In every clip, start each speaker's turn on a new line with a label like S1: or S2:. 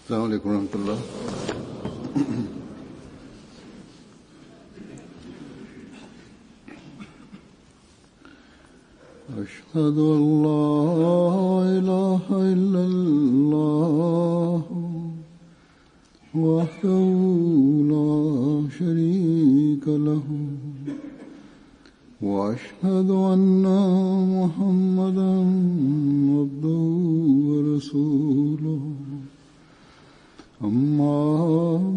S1: अस्सलामु अलैकुम रहमतुल्लाह। अशहदु अल्ला इलाहा इल्लल्लाह वहदहु ला शरीका लहु व अशहदु अन्ना मुहम्मदन अब्दुहु व रसूलुहु। अम्मा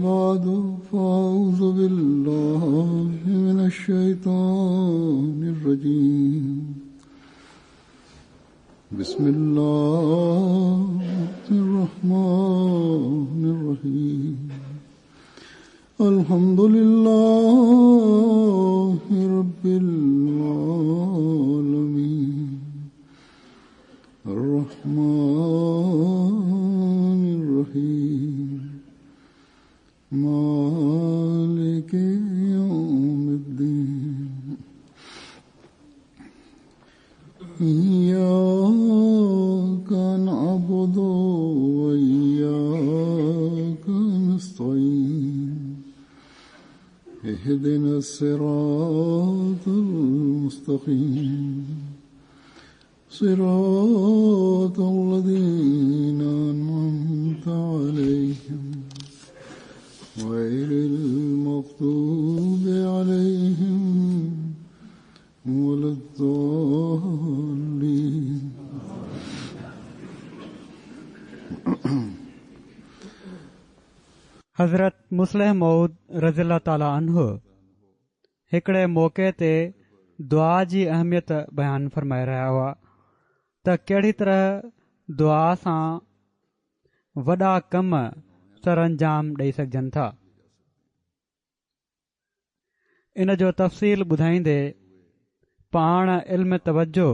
S1: बादु फ़अऊज़ु बिल्लाहि मिनश शैतानिर रजीम। बिस्मिल्लाहिर रहमानिर रहीम। अल्हम्दुलिल्लाहि रब्बिल आलमीन अर्रहमानिर रहीम मालिकि यौमिद्दीन। इय्याका नअबुदु व इय्याका नस्तईन। इहदिनस सिरातल मुस्तक़ीम सिरातल लज़ीना अनअमता अलैहिम गैरिल मग़दूबि अलैहिम वलद्दाल्लीन।
S2: हज़रत मुस्लिह मऊद रज़ियल्लाहु ताला अन्हु हिकिड़े मौक़े ते दुआ जी अहमियत बयानु फ़रमाए रहिया हुआ त कहिड़ी तरह दुआ सां वॾा कम सरअंजाम ॾेई सघजनि था। इन जो तफ़सील ॿुधाईंदे पाण इल्म तवज्जो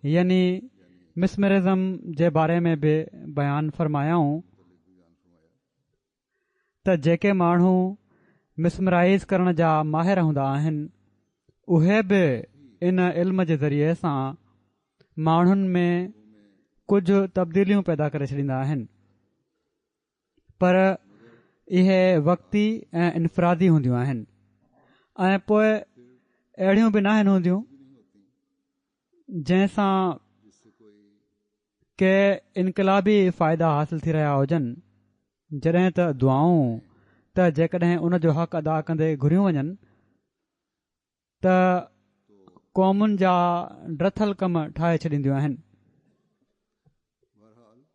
S2: यानी मिसमरिज़म जे बारे में बि बयानु फ़रमायाऊं त जेके माण्हू मिसमराइज़ करण जा माहिर हूंदा आहिनि उहे बि इन इल्म जे ज़रिए सां माण्हुनि में कुझु तब्दीलियूं पैदा करे छॾींदा आहिनि, पर इहे वक़्ती ऐं इनफ़रादी हूंदियूं आहिनि ऐं पोइ अहिड़ियूं बि न आहिनि हूंदियूं जंहिंसां के इनक़िलाबी फ़ाइदा हासिल थी रहिया हुजनि, जॾहिं त दुआऊं त जेकॾहिं उन जो हक़ अदा कंदे घुरियूं वञनि त क़ौमुनि जा ड्रथल कम ठाहे छॾींदियूं आहिनि।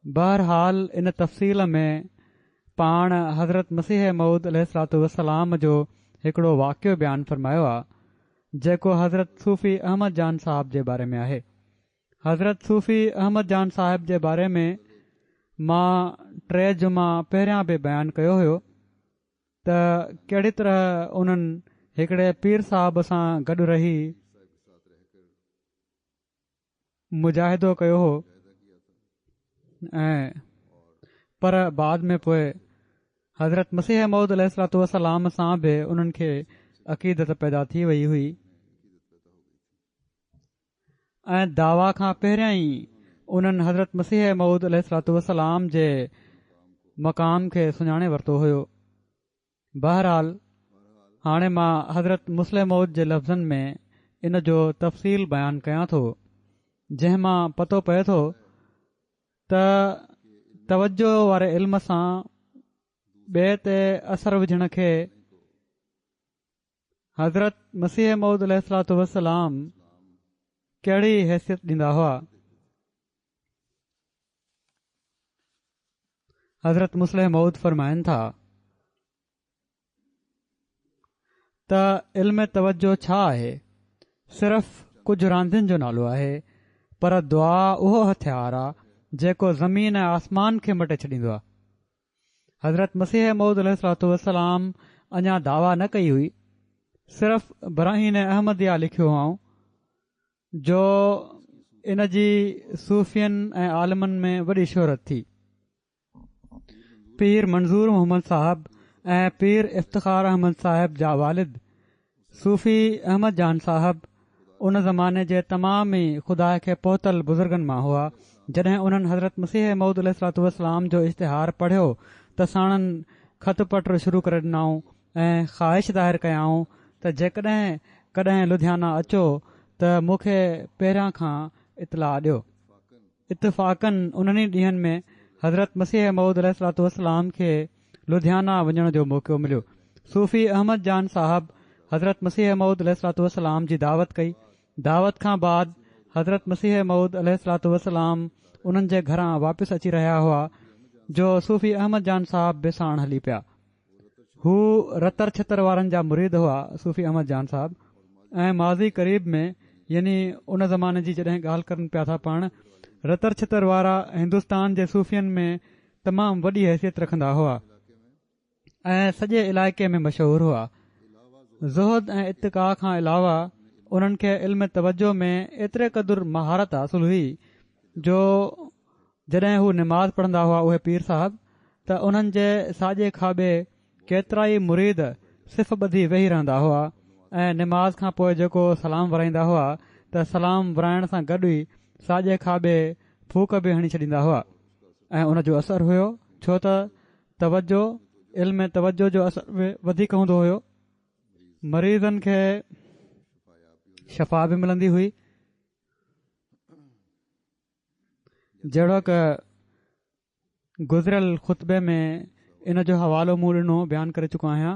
S2: बहरहाल इन तफ़सील में पाण हज़रत मसीह मऊद अलैहिस्सलातु वस्सलाम जो हिकिड़ो वाक़ियो बयानु फ़रमायो आहे जेको हज़रत सूफ़ी अहमद जान साहिब जे बारे में आहे। हज़रत सूफ़ी अहमद जान साहिब जे बारे में मां 3 जुमा पहिरियां बि बयानु कयो हुयो त कहिड़ी तरह उन्हनि हिकिड़े पीर साहिब सां गॾु रही मुजाहिदो कयो हो ऐं पर बाद में पोइ हज़रत मसीह मऊद अलैहिस्सलातु वस्सलाम सां बि उन्हनि खे अक़ीदत पैदा थी वई हुई ऐं दावा खां पहिरियां ई उन्हनि हज़रत मसीह मऊद अलैहिस्सलातु वस्सलाम जे मक़ाम खे सुञाणे वरितो हुयो। बहरहाल हाणे मां हज़रत मुस्लिह मऊद जे लफ़्ज़नि में इन जो तफ़सील बयानु कयां थो, जंहिं मां पतो पए थो त तवज्जो वारे इल्म सां ॿिए ते असर विझण खे हज़रत मसीह मऊद अलैहिस्सलातु वस्सलाम कहिड़ी हैसियत ॾींदा हुआ। हज़रत मुस्लिह मऊद फ़रमाइनि था त इल्म तवज्जो छा आहे? सिर्फ़ कुझु रांदियुनि जो नालो आहे, पर दुआ उहो हथियार आहे जेको ज़मीन ऐं आसमान खे मटे छॾींदो आहे। हज़रत मसीह मऊद अलैहिस्सलातु वस्सलाम अञा दावा न कई हुई, सिर्फ़ बराहीन अहमदिया लिखियो हुआऊं जो इन जी सूफ़ियनि ऐं आलमनि में वॾी शोहरत थी। पीर मंज़ूर मोहम्मद साहब ऐं पीर इफ़्तिख़ार अहमद साहिब जा वालिद सूफ़ी अहमद जान साहब उन ज़माने जे तमाम ई ख़ुदा खे पहुतल बुज़ुर्गनि मां हुआ। जॾहिं उन्हनि हज़रत मसीह मऊद अलैहिस्सलातु वस्सलाम जो इश्तिहार पढ़ियो त साणनि ख़त पत्र शुरू करे ॾिनऊं ऐं ख़्वाहिश ज़ाहिर कयाऊं त जेकॾहिं कॾहिं लुधियाना अचो त मूंखे पहिरियां खां इतलाह ॾियो। इतफ़ाक़न उन्हनि ॾींहनि में हज़रत मसीह मऊद अलैहिस्सलाम खे लुधियाना वञण जो मौक़ो मिलियो। सूफ़ी अहमद जान साहब हज़रत मसीह मऊद अलैहिस्सलाम जी दावत कई। दावत खां बाद हज़रत मसीह मऊद अलैहिस्सलाम उन्हनि जे घरां वापसि अची रहिया हुआ जो सूफ़ी अहमद जान साहब बि साण हली पिया। हू रतर छतर वारनि जा मुरीद हुआ सूफ़ी अहमद जान साहब, ऐं माज़ी क़रीब में यानी उन ज़माने जी जॾहिं ॻाल्हि करनि पिया था पाण, रतर छतर वारा हिंदुस्तान जे सूफ़ियनि में तमामु वॾी हैसियत रखंदा हुआ ऐं सॼे इलाइक़े में मशहूरु हुआ। ज़ुहद ऐं इत्तिका खां अलावा उन्हनि खे इल्म तवजो में एतिरे क़दुरु महारत हासिल हुई जो जॾहिं हू निमाज़ पढ़ंदा हुआ उहे पीर साहब त उन्हनि जे साॼे खाॿे केतिरा ई मुरीद सिफ़ ॿधी वेही रहंदा हुआ ऐं निमाज़ खां पोइ जेको सलाम वराईंदा हुआ त सलाम वराइण सां गॾु ई साॼे खाॿे फूक बि हणी छॾींदा हुआ ऐं उन जो असरु हुयो छो त तवजो इल्म तवजो जो असरु वधीक हूंदो हुयो। मरीज़नि खे शफ़ा बि मिलंदी हुई। जहिड़ो क गुज़िरियल ख़ुतबे में इन जो हवालो मूं ॾिनो बयानु करे चुको आहियां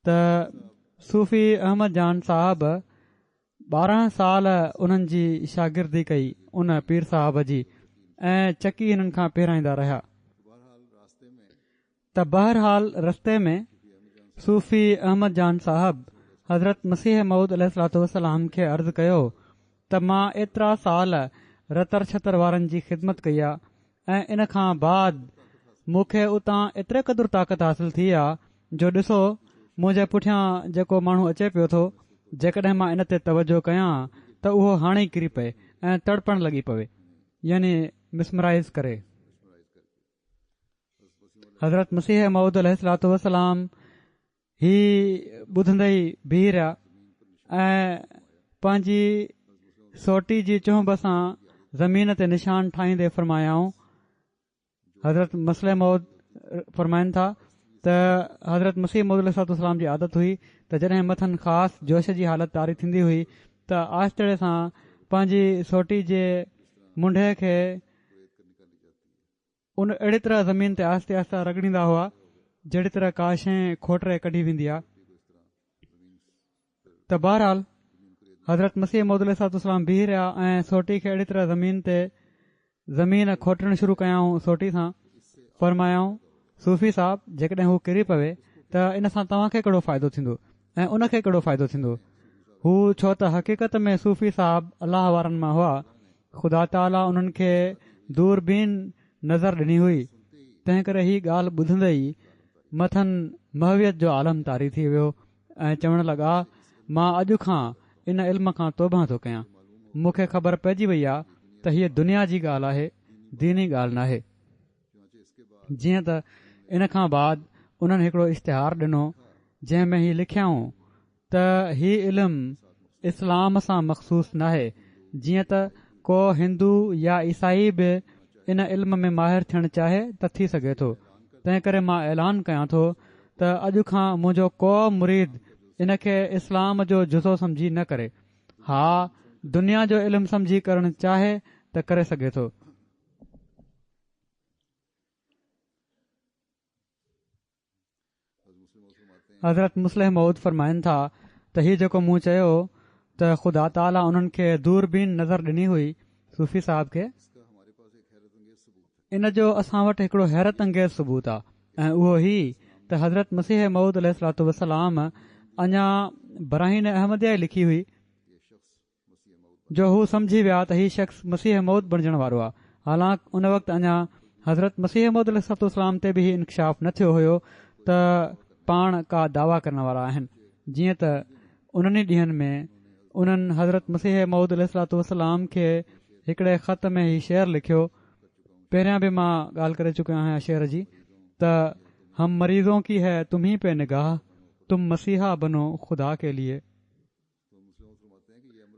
S2: त सूफ़ी अहमद जान साहब 12 साल उन्हनि जी शागिर्दी कई उन पीर साहब जी ऐं चकी हिननि खां पहिराईंदा रहिया। त बहरहाल रस्ते में सूफ़ी अहमद जान साहब हज़रत मसीह मऊद अलैहिस्सलाम खे अर्ज़ु कयो त मां एतिरा साल रतर छतर वारनि जी ख़िदमत कई आहे ऐं इन खां बाद मूंखे उतां एतिरे क़दुरु ताक़त हासिल थी आहे जो ॾिसो मुंहिंजे पुठियां जेको माण्हू अचे पियो थो, जेकॾहिं मां इन ते तवजो कयां त उहो हाणे ई किरी पए ऐं तड़पण लॻी पवे, यानी मिसमराइज़ करे। हज़रत मसीह मऊद अलैहिस्सलाम ही ॿुधंदे ई बीह रहिया ऐं पंहिंजी सोटी जी चुंभ सां ज़मीन ते निशान ठाहींदे फरमायाऊं। हज़रत मसीह मऊद फरमाइनि था त हज़रत मसीह मऊद अलैहिस्सलाम जी आदत हुई त जॾहिं मथनि ख़ासि जोश जी हालत तारी थींदी हुई त आहिस्ते सां पंहिंजी सोटी जे मुंडे खे उन अहिड़ी तरह ज़मीन ते आहिस्ते आहिस्ते रगड़ींदा हुआ जहिड़ी तरह का शइ खोटरे कढी वेंदी आहे। त बहरहाल हज़रत मसीह मऊद अलैहिस्सलाम बीह रहिया ऐं सोटी खे अहिड़ी तरह ज़मीन खोटणु शुरू कयाऊं सोटी सां। फरमायाऊं सूफ़ी साहब जेकॾहिं हू किरी पवे त इन सां तव्हांखे कहिड़ो फ़ाइदो थींदो ऐं उनखे कहिड़ो फ़ाइदो थींदो। हू छो त हक़ीक़त में सूफ़ी साहब अलाह वारनि मां हुआ। ख़ुदा ताला उन्हनि खे दूरबीन नज़र ॾिनी हुई, तंहिं करे ही ॻाल्हि ॿुधंदे ई मथनि महवियत जो आलम तारी थी वियो ऐं चवण लॻा मां अॼु खां इन इल्म खां तौबा थो कयां। मूंखे ख़बर पइजी वई आहे त हीअ दुनिया जी ॻाल्हि आहे, दीनी ॻाल्हि नाहे। जीअं त इन खां बाद उन्हनि हिकिड़ो इश्तिहार ॾिनो जंहिं में ही लिखियाऊं त ही इल्मु इस्लाम सां मख़सूस नाहे। जीअं त को हिंदू या ईसाई बि इन इल्म में माहिर थियणु चाहे त थी सघे थो। तंहिं करे मां ऐलान कयां थो त अॼु खां मुंहिंजो को मुरीद इन खे इस्लाम जो जुज़ो समझी न करे। हा, दुनिया जो इल्मु समझी करणु चाहे त करे सघे थो। हज़रत मुस्लिम मऊद फरमाइनि था त हीउ जेको मूं चयो त ख़ुदा ताला उन्हनि खे दूरबीन नज़र ॾिनी हुई सूफ़ी साहब खे, इन जो असां वटि हिकिड़ो हैरत अंगेज़ सबूत आहे ऐं उहो ही त हज़रत मसीह मऊद अलैहिस्सलाम अञा बराहीन अहमदिया लिखी हुई जो हू समझी विया त हीउ शख़्स मसीह मऊद बणजण वारो आहे। हालांकि उन वक़्तु अञा हज़रत मसीह मऊद अलैहिस्सलाम ते बि इंकशाफ न थियो हुयो त पाण का दावा करण वारा आहिनि। जीअं त उन्हनि ॾींहनि में उन्हनि हज़रत मसीह मऊद अलैहिस्सलाम खे हिकिड़े ख़त में ही शेर लिखियो। पहिरियां बि मां ॻाल्हि करे चुकियो आहियां शेर जी त हम मरीज़ों की है तुम्ही पे निगाह, तुम मसीहा बनो खुदा के लिए।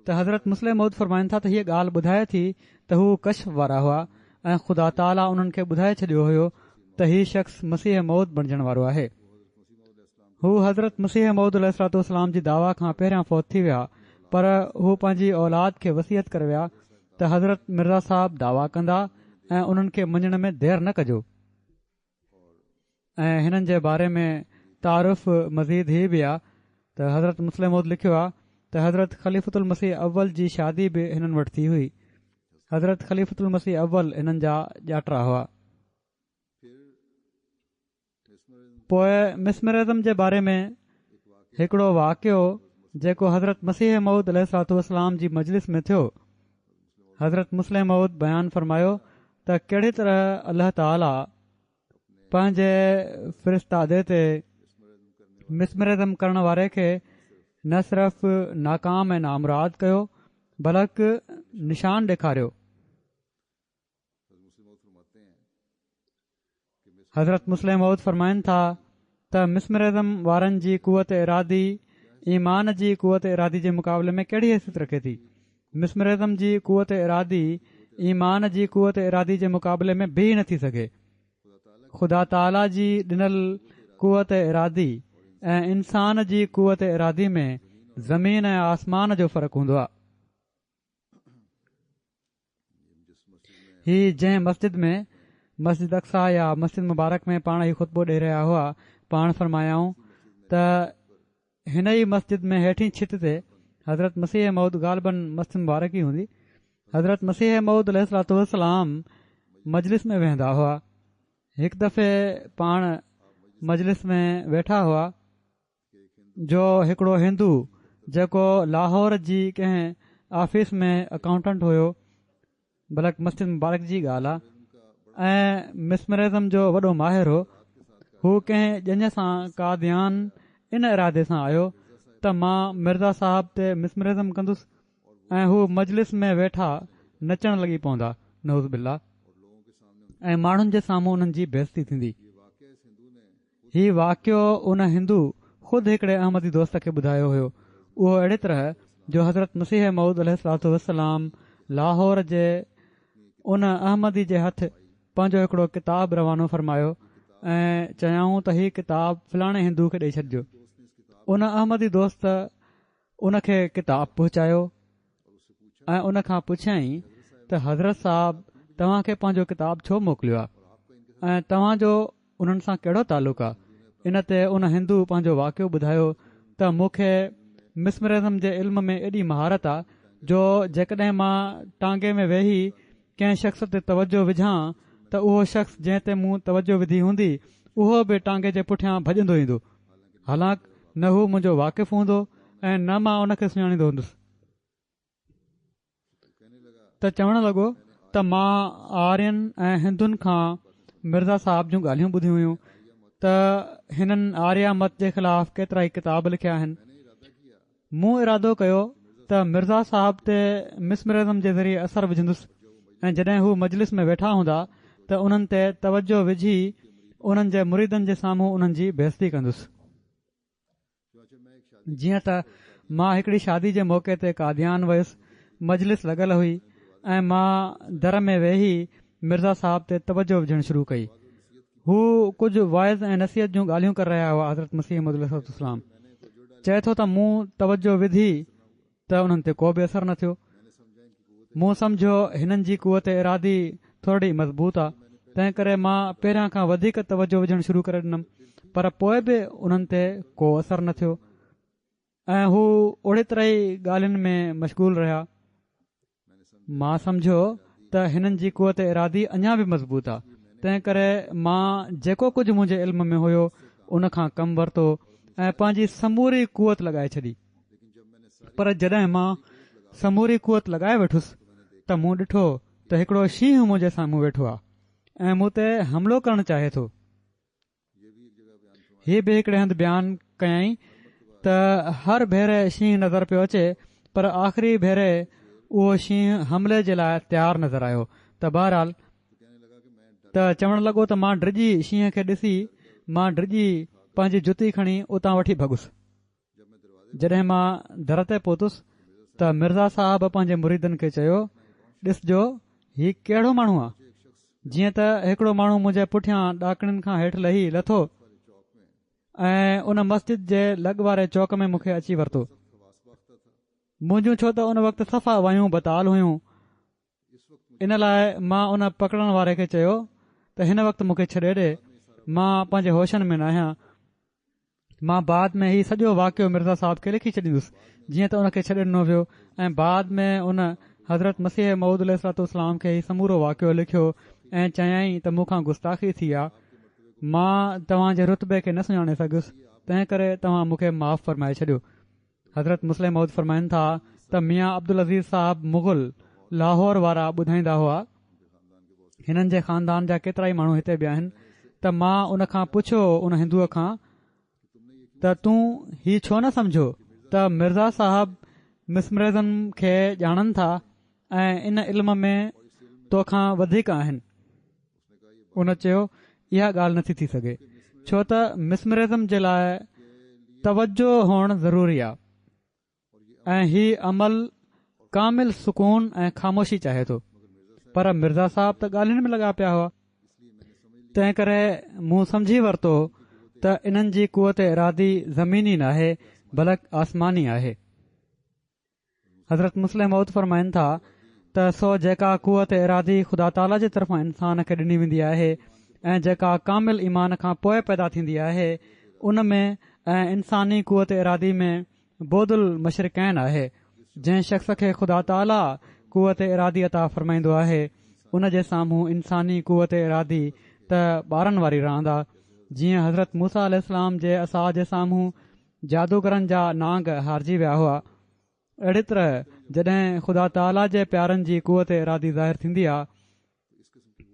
S2: त हज़रत मुस्लिम मऊद फरमाइनि था त हीअ ॻाल्हि ॿुधाए थी त हू कश्फ वारा हुआ ऐं ख़ुदा ताला उन्हनि खे ॿुधाए छॾियो हुयो त हीउ शख़्स मसीह मौद बणजण वारो आहे। हू हज़रत मसीह मौद अलैहिस्सलाम जी दावा खां पहिरियां फ़ौत थी विया, पर हू पंहिंजी औलाद खे वसियत करे विया त हज़रत मिर्ज़ा साहब दावा कंदा ऐं उन्हनि खे मञण में देर न कजो। ऐं हिननि जे बारे में तारुफ़ मज़ीद हीअ बि आहे त हज़रत मुस्लिम मौद लिखियो आहे त हज़रत ख़लीफ़ुल मसीह अव्वल जी शादी बि हिननि वटि थी हुई। हज़रत ख़लीफ़ुल मसीह अव्वल हिननि जा ॼातरा हुआ। पोइ मिसमरिज़म जे बारे में हिकिड़ो वाक़ियो जेको हज़रत मसीह मौद अलैहिस्सलाम जी मजलिस में थियो। हज़रत मुस्लिम मौद बयानु फ़रमायो त कहिड़ी तरह अल्लाह ताला पंहिंजे फ़रिश्तादे ते मिसमरिज़म करण वारे खे न सिर्फ़ नाकाम ऐं नामराद कयो बल्कि निशान ॾेखारियो। हज़रत मुस्लिम मौद फ़रमाइनि था त मिसमरिज़म वारनि जी कुवत इरादी ईमान जी कुवत इरादी जे मुक़ाबले में कहिड़ी हैसियत रखे थी। मिसमरिज़म जी कुवत इरादी ईमान जी कुवत इरादी जे मुक़ाबले में बीह नथी सघे। ख़ुदा ताला जी ॾिनल कुवत इरादी ऐं इंसान जी कुवत इरादी में ज़मीन ऐं आसमान जो फ़र्क़ु हूंदो आहे। ही जंहिं मस्जिद में मस्जिद अक्सा या मस्जिद मुबारक में पाण ई ख़ुतबो ॾेई रहिया हुआ, पाण फ़रमायाऊं त हिन ई मस्जिद में हेठीं छित ते हज़रत मसीह मौद ग़ालिबन मस्जिद मुबारक ई हूंदी। हज़रत मसीह मौद अलैहिस्सलाम मजलिस में वेहंदा हुआ। हिकु दफ़े पाण मजलिस में वेठा हुआ जो हिकिड़ो हिंदू जेको लाहौर जी कंहिं ऑफिस में अकाउंटेंट हुयो, बल्कि मस्जिद मुबारक जी ॻाल्हि आहे, ऐं मिसमरिज़म जो वॾो माहिर हो। हू कंहिं ॼञ सां कादियान इन इरादे सां आयो त मां मिर्ज़ा साहब ते मिसमरिज़म कंदुसि ऐं हू मजलिस में वेठा नचण लॻी पवंदा नऊज़ बिल्ला, ऐं माण्हुनि जे साम्हूं उन्हनि जी बेइज़ती थींदी। हीउ वाक़ियो उन हिंदू ख़ुदि हिकिड़े अहमदी दोस्त खे ॿुधायो हुयो। उहो अहिड़े तरह जो हज़रत मसीह मौद अलैहिस्सलाम लाहौर जे उन अहमदी जे हथ पंहिंजो हिकिड़ो किताब रवानो फ़रमायो ऐं चयाऊं त हीउ किताब फलाणे हिंदू खे ॾेई छॾिजो। उन अहमदी दोस्त उन खे किताब पहुचायो ऐं उन खां पुछियईं त हज़रत साहब तव्हां खे पंहिंजो किताब छो मोकिलियो आहे ऐं तव्हांजो उन्हनि सां कहिड़ो तालुक़ु आहे। इन ते उन हिंदू पंहिंजो वाक़ियो ॿुधायो त मूंखे मिसमरिज़म जे इल्म में एॾी महारत आहे जो जेकॾहिं मां टांगे में वेही कंहिं शख़्स ते तवजो विझां त उहो शख़्स जंहिं ते मूं तवजो विधी हूंदी उहो बि टांगे जे पुठियां भॼंदो ईंदो। हालांकि न हू मुंहिंजो वाक़िफ़ हूंदो ऐं न मां उन खे सुञाणींदो हूंदुसि। त चवणु लॻो त मां आर्यन ऐं हिंदुनि खां मिर्ज़ा साहब जूं ॻाल्हियूं ॿुधियूं हुयूं त हिननि आर्या मत जे ख़िलाफ़ केतिरा ई किताब लिखिया आहिनि। मूं इरादो कयो त मिर्ज़ा साहब ते मिसमरिज़म जे ज़रिए असरु विझंदुसि ऐं जॾहिं हू मजलिस में वेठा हूंदा त उन्हनि ते तवजो विझी उन्हनि जे मुरीदनि जे साम्हूं उन्हनि जी बेइज़ती कंदुसि। जीअं त मां हिकिड़ी शादी जे मौक़े ते कादियान वयुसि, मजलिस लॻल हुई ऐं मां दर में वेही मिर्ज़ा साहब ते तवजो विझणु शुरू कई। हू कुझु वाइज़ ऐं नसीहत जूं ॻाल्हियूं करे रहिया हुआ। हज़रत मसीह मौद अलैहिस्सलाम चए थो त मूं तवजो विधी त उन्हनि ते को बि असरु न थियो। मूं सम्झो हिननि जी कुवत इरादी थोरी मज़बूत आहे, तंहिं करे मां पहिरियां खां वधीक तवजो विझणु शुरू करे ॾिनमि, पर पोइ बि उन्हनि ते को असरु न थियो ऐं हू ओड़ी तरह ई ॻाल्हियुनि में मशगूल रहिया। मां सम्झो त हिननि जी कुवत इरादी अञा बि मज़बूत आहे, तंहिं करे मां जेको कुझु मुंहिंजे इल्म में हुयो उन खां कमु वरितो ऐं पंहिंजी समूरी कुवत लॻाए छॾी। पर जॾहिं मां समूरी कुवत लॻाए वेठुसि त मूं ॾिठो त हिकिड़ो शींहुं मुंहिंजे साम्हूं वेठो आहे ऐं मूं ते हमिलो करणु चाहे थो। हीअ बि हिकिड़े हंधि बयानु कयईं त हर भेरे शींहुं नज़र पियो अचे, पर आख़िरी भेरे उहो शींहुं हमले जे लाइ तयारु नज़र आयो। त बहरहाल त चवणु लॻो त मां डिॼी शींहं खे ॾिसी मां डिॼी पंहिंजी जुती खणी उतां वठी भॻुसि। जॾहिं मां दर ते पहुतुसि त मिर्ज़ा साहब पंहिंजे मुरीदनि खे चयो, ॾिसजो हीउ कहिड़ो माण्हू आहे जीअं त हिकिड़ो माण्हू मुंहिंजे पुठियां ॾाकणियुनि खां हेठि लही लथो ऐं उन मस्जिद जे लॻ वारे चौक में मूंखे अची वरितो। मुंहिंजूं छो त उन वक़्तु सफ़ा वायूं बताल हुयूं, इन लाइ मां उन पकड़ण वारे खे चयो त हिन वक़्तु मूंखे छॾे ॾे, मां पंहिंजे होशनि में न आहियां। मां बाद में ही सॼो वाक़ियो मिर्ज़ा साहिब खे लिखी छॾींदुसि जीअं त उन खे छॾे ॾिनो वियो ऐं बाद में उन हज़रत मसीह मऊद अलैहिस्सलाम खे ही समूरो वाक़ियो लिखियो ऐं चयाईं त मूंखां गुस्ताखी थी आहे, मां तव्हांजे रुतबे खे न सुञाणे सघुसि, तंहिं करे तव्हां मूंखे माफ़ फरमाए छॾियो। हज़रत मुस्लिम मऊद फरमाइनि था त मियाँ अब्दुल अज़ीज़ साहब मुग़ल लाहौर वारा ॿुधाईंदा हुआ, हिननि जे ख़ानदान जा केतिरा ई माण्हू हिते बि आहिनि, त मां उन खां पुछियो उन हिंदूअ खां त तूं ही छो न सम्झो त मिर्ज़ा साहब मिसमरिज़म खे ॼाणनि था ऐं इन इल्म में तोखां वधीक आहिनि। उन चयो इहा ॻाल्हि नथी थी सघे, छो त मिसमरिज़म जे लाइ तवजो हुअणु ज़रूरी आहे ऐं ही अमल कामिल सुकून ऐं ख़ामोशी चाहे थो। पर मिर्ज़ा साहब त ॻाल्हियुनि में लॻा पिया हुआ, तंहिं करे मूं सम्झी वरितो त इन्हनि जी कुवत इरादी ज़मीनी न आहे बल्कि आसमानी आहे। हज़रत मुस्लिम मऊद फरमाइनि था त सो जेका कुवत इरादी ख़ुदा ताला जे तरफ़ां इंसान खे ॾिनी वेंदी आहे ऐं जेका कामिल ईमान खां पोइ पैदा थींदी आहे, उन में ऐं इंसानी कुवत इरादी में बोदुल मशरिकैन आहे। जंहिं शख़्स खे ख़ुदा ताला कुवत इरादी अता फ़रमाईंदो आहे, उन जे साम्हूं इंसानी कुवत इरादी त ॿारनि वारी रहंदा। जीअं हज़रत मूसा अलैहिस्सलाम जे असा जे साम्हूं जादूगरनि जा नांग हारजी विया हुआ, अहिड़ी तरह जॾहिं ख़ुदा ताला जे प्यारनि जी कुवत इरादी ज़ाहिर थींदी आहे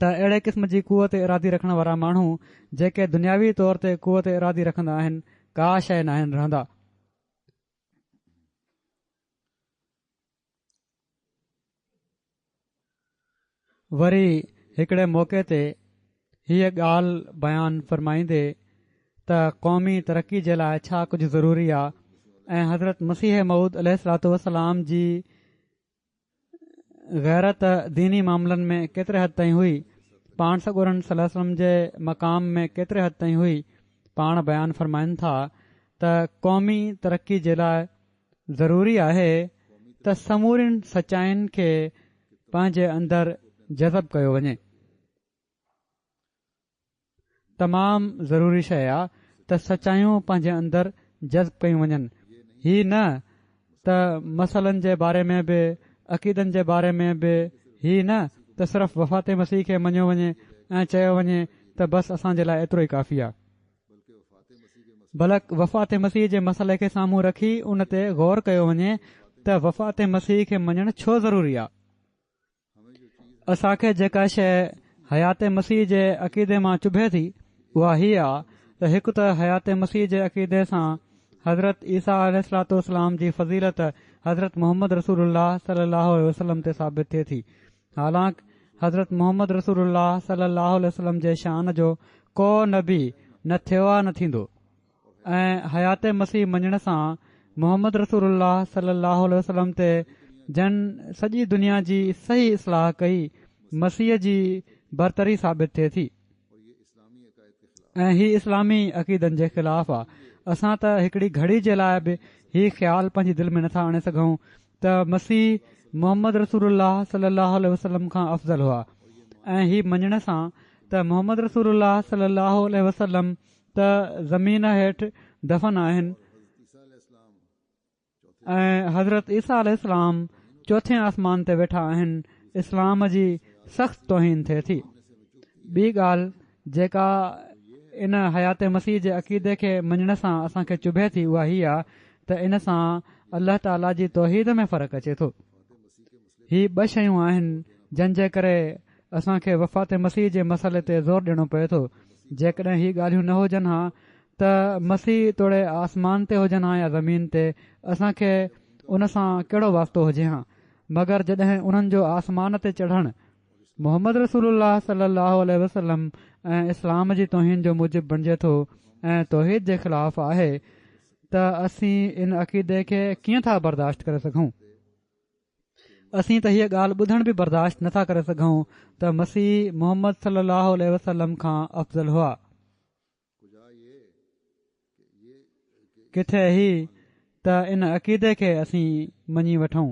S2: त अहिड़े क़िस्म जी कुवत इरादी रखण वारा माण्हू जेके दुनियावी तौर ते कुवत इरादी रखंदा आहिनि, का शइ न आहिनि रहंदा। वरी हिकिड़े मौक़े ते हीअ ॻाल्हि बयानु फ़रमाईंदे त क़ौमी तरक़ी जे लाइ छा कुझु ज़रूरी आहे ऐं हज़रत मसीह मऊद अलैहिस्सलाम जी गैरत दीनी मामलनि में केतिरे हद ताईं हुई, पाण सॻोरन सल्लल्लाहु अलैहि वसल्लम जे मक़ाम में केतिरे हद ताईं हुई, पाण बयानु फ़रमाइनि था त क़ौमी तरक़ी जे लाइ ज़रूरी आहे त समूरिन सचाइनि खे पंहिंजे अंदरि जज़ब कयो वञे। तमामु ज़रूरी शइ आहे त सचायूं पंहिंजे अंदरि जज़ब कयूं वञनि। ही न त मसइलनि जे बारे में बि, अक़ीदनि जे बारे में बि, ही न त सिर्फ़ वफ़ात मसीह खे मञियो वञे ऐं चयो वञे त बसि असांजे लाइ एतिरो ई काफ़ी आहे, बल्कि वफ़ात मसीह जे मसइले खे साम्हूं रखी उन ते गौर कयो वञे त वफ़ात मसीह खे मञणु छो ज़रूरी आहे। असांखे जेका शइ हयात मसीह जे अक़ीदे मां चुभे थी उहा हीअ आहे त हिकु त हयात मसीह जे अक़ीदे सां हज़रत ईसा अलैहिस्सलाम जी फ़ज़ीलत हज़रत मोहम्मद रसूलुल्लाह सल्लल्लाहु अलैहि वसल्लम ते साबित थिए थी। हालांकि हज़रत मोहम्मद रसूलुल्लाह सल्लल्लाहु अलैहि वसल्लम जे शान जो को नबी न थियो आहे न थींदो ऐं हयात मसीह मञण सां मोहम्मद रसूलुल्लाह सल्लल्लाहु अलैहि वसल्लम ते जन सॼी दुनिया जी सही इस्लाह कई मसीह जी बरतरी साबित थिए थी ऐं ही इस्लामी अक़ीदनि जे ख़िलाफ़ आहे। असां त हिकिड़ी घड़ी जे लाइ बि ही ख़्यालु पंहिंजी दिलि में नथा आणे सघूं त मसीह मोहम्मद रसूलुल्लाह सल्लल्लाहु अलैहि वसल्लम खां अफ़ज़ल हुआ ऐं ही मञण सां त मोहम्मद रसूलुल्लाह सल्लल्लाहु अलैहि वसल्लम त ज़मीन हेठि दफ़न आहिनि ऐं हज़रत ईसा अलैहिस्सलाम चौथे आसमान ते वेठा आहिनि, इस्लाम जी सख़्त तौहीन थिए थी। ॿी ॻाल्हि जेका इन हयात मसीह जे अक़ीदे खे मञण सां असांखे चुभे थी उहा ही आहे त इन सां अल्लाह ताला जी तौहीद में फ़र्क़ु अचे थो। ही ॿ शयूं आहिनि जंहिंजे करे असांखे वफ़ात मसीह जे मसइले ते ज़ोर ॾियणो पए थो। जेकॾहिं ही ॻाल्हियूं न हुजनि हा त मसीह तोड़े आसमान ते हुजनि हा या ज़मीन ते, असांखे उन सां कहिड़ो वास्तो हुजे हा, मगर जॾहिं उन्हनि जो आसमान ते चढ़णु मोहम्मद रसूलुल्लाह सल्लल्लाहु अलैहि वसल्लम ऐं इस्लाम जी तौहीन जो मूजिब बणिजे थो ऐं तौहीद जे ख़िलाफ़ आहे त असीं इन अक़ीदे खे कीअं था बर्दाश्त करे सघूं। असीं त हीअ ॻाल्हि ॿुधण बि बर्दाश्त नथा करे सघूं त मसीह मोहम्मद सलाहु वसलम खां अफ़ज़ल हुआ। किथे ही त इन अक़ीदे खे असीं मञी वठूं।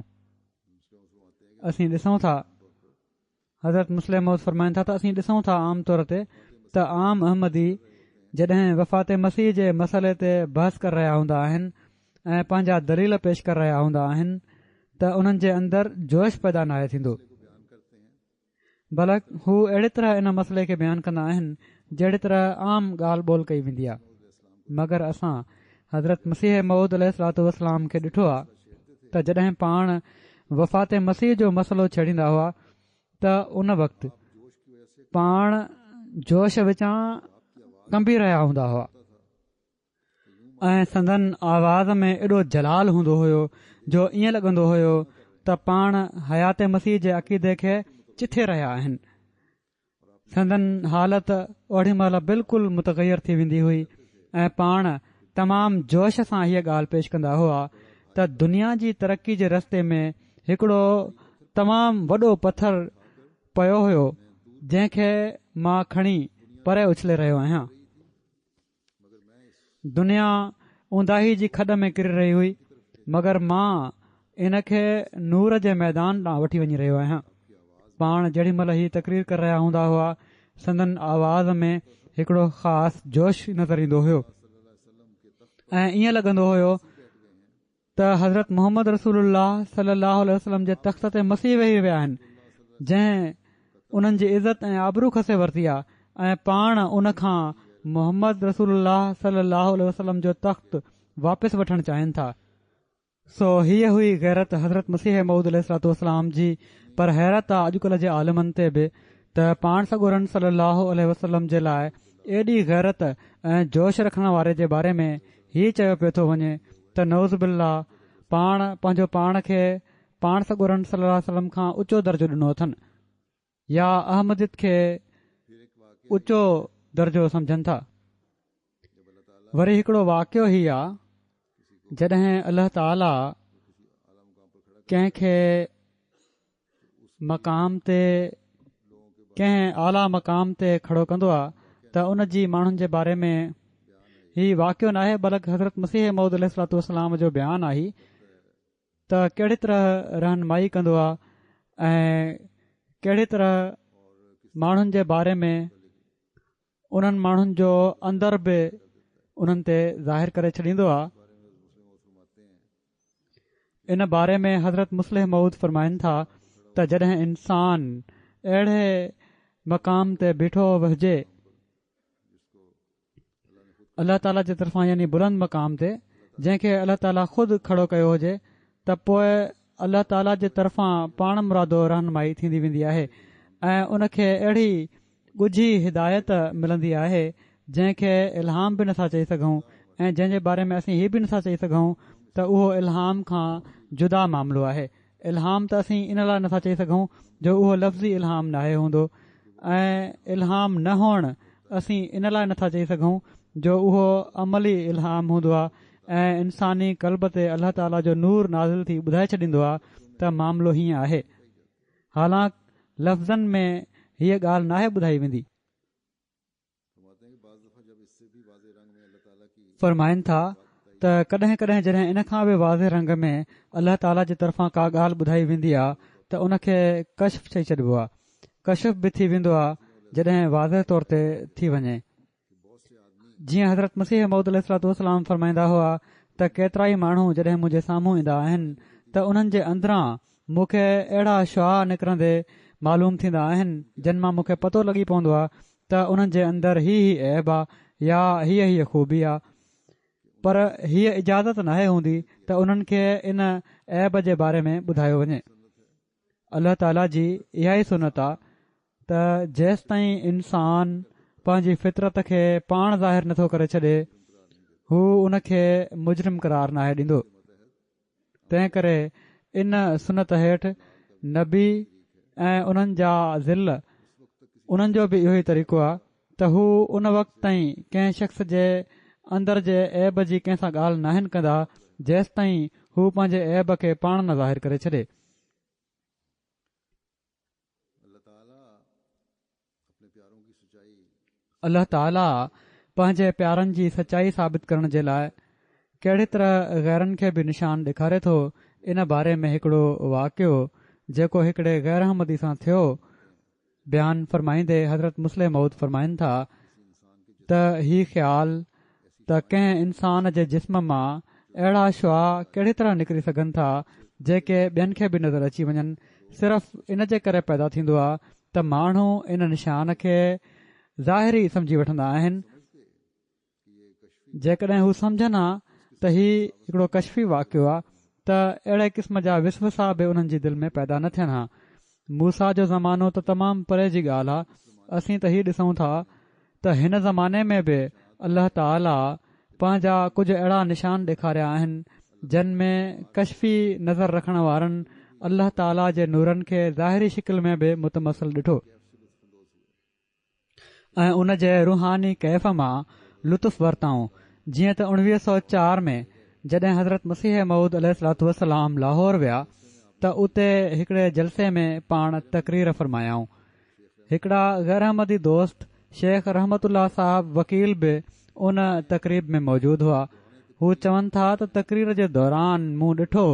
S2: असीं ॾिसूं था हज़रत मुस्लिम मौद फरमाइनि था त असीं ॾिसूं था आम तौर ते त आम अहमदी जॾहिं वफ़ात मसीह जे मसइले ते बहस करे रहिया हूंदा आहिनि ऐं पंहिंजा दलील पेश करे रहिया हूंदा आहिनि त उन्हनि जे अंदरि जोश पैदा नाहे थींदो। भला हू अहिड़ी तरह इन मसइले खे बयानु कंदा आहिनि जहिड़ी तरह आम ॻाल्हि ॿोल कई वेंदी आहे। मगर असां हज़रत मसीह मऊद अलैहिस्सलाम खे ॾिठो आहे त जॾहिं पाण वफ़ात मसीह जो मसइलो छेड़ींदा हुआ त उन वक़्तु पाण जोश विचां कंबी रहिया हूंदा हुआ ऐं संदन आवाज़ में एॾो जलाल हूंदो हुयो जो ईअं लॻंदो हुयो त पाण हयात मसीह जे अक़ीदे खे चिथे रहिया आहिनि। संदन हालत ओॾी महिल बिल्कुलु मुतग़ैर थी वेंदी हुई ऐं पाण तमामु जोश सां हीअ ॻाल्हि पेश कंदा हुआ त दुनिया जी तरक़ी जे रस्ते में हिकिड़ो तमामु वॾो पत्थर पियो हुयो जंहिंखे मां खणी परे उछले रहियो आहियां। दुनिया ऊंदाही जी खॾ में किरी रही हुई मगर मां इन खे नूर जे मैदान ॾांहुं वठी वञी रहियो आहियां। पाण जेॾी महिल ही तकरीर करे रहिया हूंदा हुआ संदन आवाज़ में हिकिड़ो ख़ासि जोश नज़र ईंदो हुयो ऐं ईअं लॻंदो हुयो त हज़रत मोहम्मद रसूलुल्लाह सल्लल्लाहु अलैहि वसल्लम जे तख़्त ते मसीह वेही विया आहिनि जंहिं उन्हनि जी इज़त ऐं आबरू खसे वरिती आहे ऐं पाण उन खां मोहम्मद रसूलुल्लाह सल्लल्लाहु अलैहि वसल्लम जो तख़्त वापसि वठणु चाहिनि था। सो हीअ हुई गैरत हज़रत मसीह मऊद अलैहिस्सलाम जी। पर हैरत आहे अॼुकल्ह जे आलिमनि ते बि त पाण सॻोरन सल्लल्लाहु अलैहि वसल्लम जे लाइ एॾी गैरत ऐं जोश रखण वारे जे बारे में हीउ चयो पियो थो वञे त नौज़ बिल्ला पाण पंहिंजो पाण खे पाण सॻोरन सल्लल्लाहु अलैहि वसल्लम खां ऊचो दर्जो ॾिनो अथनि या अहमदियत खे ऊचो दर्जो समझनि था। वरी हिकिड़ो वाक़ियो ही आहे जॾहिं अल्लाह ताला कंहिंखे मक़ाम ते कंहिं आला मक़ाम ते खड़ो कंदो आहे त उन जी माण्हुनि जे बारे में हीउ वाक़ियो न आहे बल्कि हज़रत मसीह मऊद अलैहिस्सलाम जो बयानु आहे त कहिड़ी तरह रहनुमाई कंदो आहे ऐं कहिड़ी तरह माण्हुनि जे बारे में उन्हनि माण्हुनि जो अंदर बि उन्हनि ते ज़ाहिर करे छॾींदो आहे। इन बारे में हज़रत मुस्लिम मऊद फरमाइनि था त जॾहिं इंसान अहिड़े मक़ाम ते बीठो हुजे अल्लाह ताला जे तरफ़ां यानी बुलंद मक़ाम ते जंहिंखे अल्लाह ताला ख़ुदि खड़ो कयो हुजे त पोइ अल्लाह ताला जे तरफ़ां पाण मुरादो रहनुमाई थींदी वेंदी आहे ऐं उनखे अहिड़ी ॻुझी हिदायत मिलंदी आहे जंहिंखे इल्हाम बि नथा चई सघूं ऐं जंहिंजे बारे में असीं हीअ बि नथा चई सघूं त उहो इल्हाम खां जुदा मामिलो आहे। इल्हाम त असीं इन लाइ नथा चई सघूं जो उहो लफ़्ज़ी इल्हाम नाहे हूंदो ऐं इल्हाम न हुअणु असीं इन लाइ नथा चई सघूं जो उहो अमली इल्हाम हूंदो आहे ऐं इंसानी क़ल्ब ते अल्लाह ताला जो नूर नाज़िल थी ॿुधाए छॾींदो आहे त मामिलो हीअं आहे। हालांकि लफ़्ज़नि में हीअ ॻाल्हि नाहे ॿुधाई वेंदी। फरमाइनि था त कॾहिं कॾहिं जॾहिं इन खां बि वाज़े रंग में अल्लाह ताला जी तरफ़ां का ॻाल्हि ॿुधाई वेंदी आहे त उनखे कशफ चई छॾिबो आहे। कशफ बि थी वेंदो आहे जॾहिं वाज़े तौर ते थी वञे। जीअं हज़रत मसीह मऊद अलैहिस्सलाम फरमाईंदा हुआ त केतिरा ई माण्हू जॾहिं मुंहिंजे साम्हूं ईंदा आहिनि त उन्हनि जे अंदरां मूंखे अहिड़ा शुआ निकिरंदे मालूम थींदा आहिनि जिन मां मूंखे पतो लॻी पवंदो आहे त उन्हनि जे अंदरि हीअ ऐब आहे या हीअ ख़ूबी आहे पर हीअ इजाज़त नाहे हूंदी त उन्हनि खे इन ऐब जे बारे में ॿुधायो वञे। अल्लाह ताला जी इहा ई सुनत आहे त जेसि ताईं इंसान पंहिंजी फितरत खे पाण ज़ाहिर नथो करे छॾे हू उनखे मुजरिम करार नाहे ॾींदो। तंहिं करे इन सुनत हेठि नबी ऐं उन्हनि जा ज़िल उन्हनि जो बि इहो ई तरीक़ो आहे त हू उन वक़्त ताईं कंहिं शख़्स जे अंदर जे ऐब जी कंहिंसां ॻाल्हि नाहिनि कंदा जेसि ताईं हू पंहिंजे ऐब खे पाण न ज़ाहिर करे छॾे। अल्लाह ताला पंहिंजे प्यारनि जी सचाई साबित करण जे लाइ कहिड़ी तरह गैरनि खे बि निशान ॾेखारे थो। इन बारे में हिकिड़ो वाक़ियो जेको हिकिड़े गैर अहमदी सां थियो बयानु फ़रमाईंदे हज़रत मुस्लिम मऊद फ़रमाइनि था त हीउ ख़्यालु त कंहिं इंसान जे जिस्म मां अहिड़ा शुआ कहिड़ी तरह निकिरी सघनि था जेके ॿियनि खे बि नज़र अची वञनि, सिर्फ़ इन जे करे पैदा थींदो आहे त माण्हू इन निशान खे ज़ाहिरी समझी वठंदा आहिनि। जेकॾहिं हू सम्झनि हा त हीउ हिकिड़ो कशफी वाक़ियो आहे त अहिड़े क़िस्म जा विसवसा बि उन्हनि जी दिलि में पैदा न थियनि हा। मूसा जो ज़मानो त तमामु परे जी ॻाल्हि आहे। असीं त हीउ ॾिसूं था त हिन ज़माने में बि अल्लाह ताला पंहिंजा कुझु अहिड़ा निशान ॾेखारिया आहिनि जिन में कशफी नज़र रखण वारनि अल्लाह ताला जे नूरनि खे ज़ाहिरी शिकिल में बि मुतमसिल ॾिठो ऐं उन जे रूहानी कैफ़ मां लुत्फ़ वरिताऊं। जीअं त 1904 में जॾहिं हज़रत मसीह मऊद अलैहिस्सलातु वस्सलाम लाहौर विया त उते हिकिड़े जलसे में पाण तक़रीर फ़रमायाऊं। हिकिड़ा गैर अहमदी दोस्त शेख रहमतुल्लाह साहब वकील बि उन तक़रीब में मौजूदु हुआ। हू चवनि था त तक़रीर जे दौरान मूं ॾिठो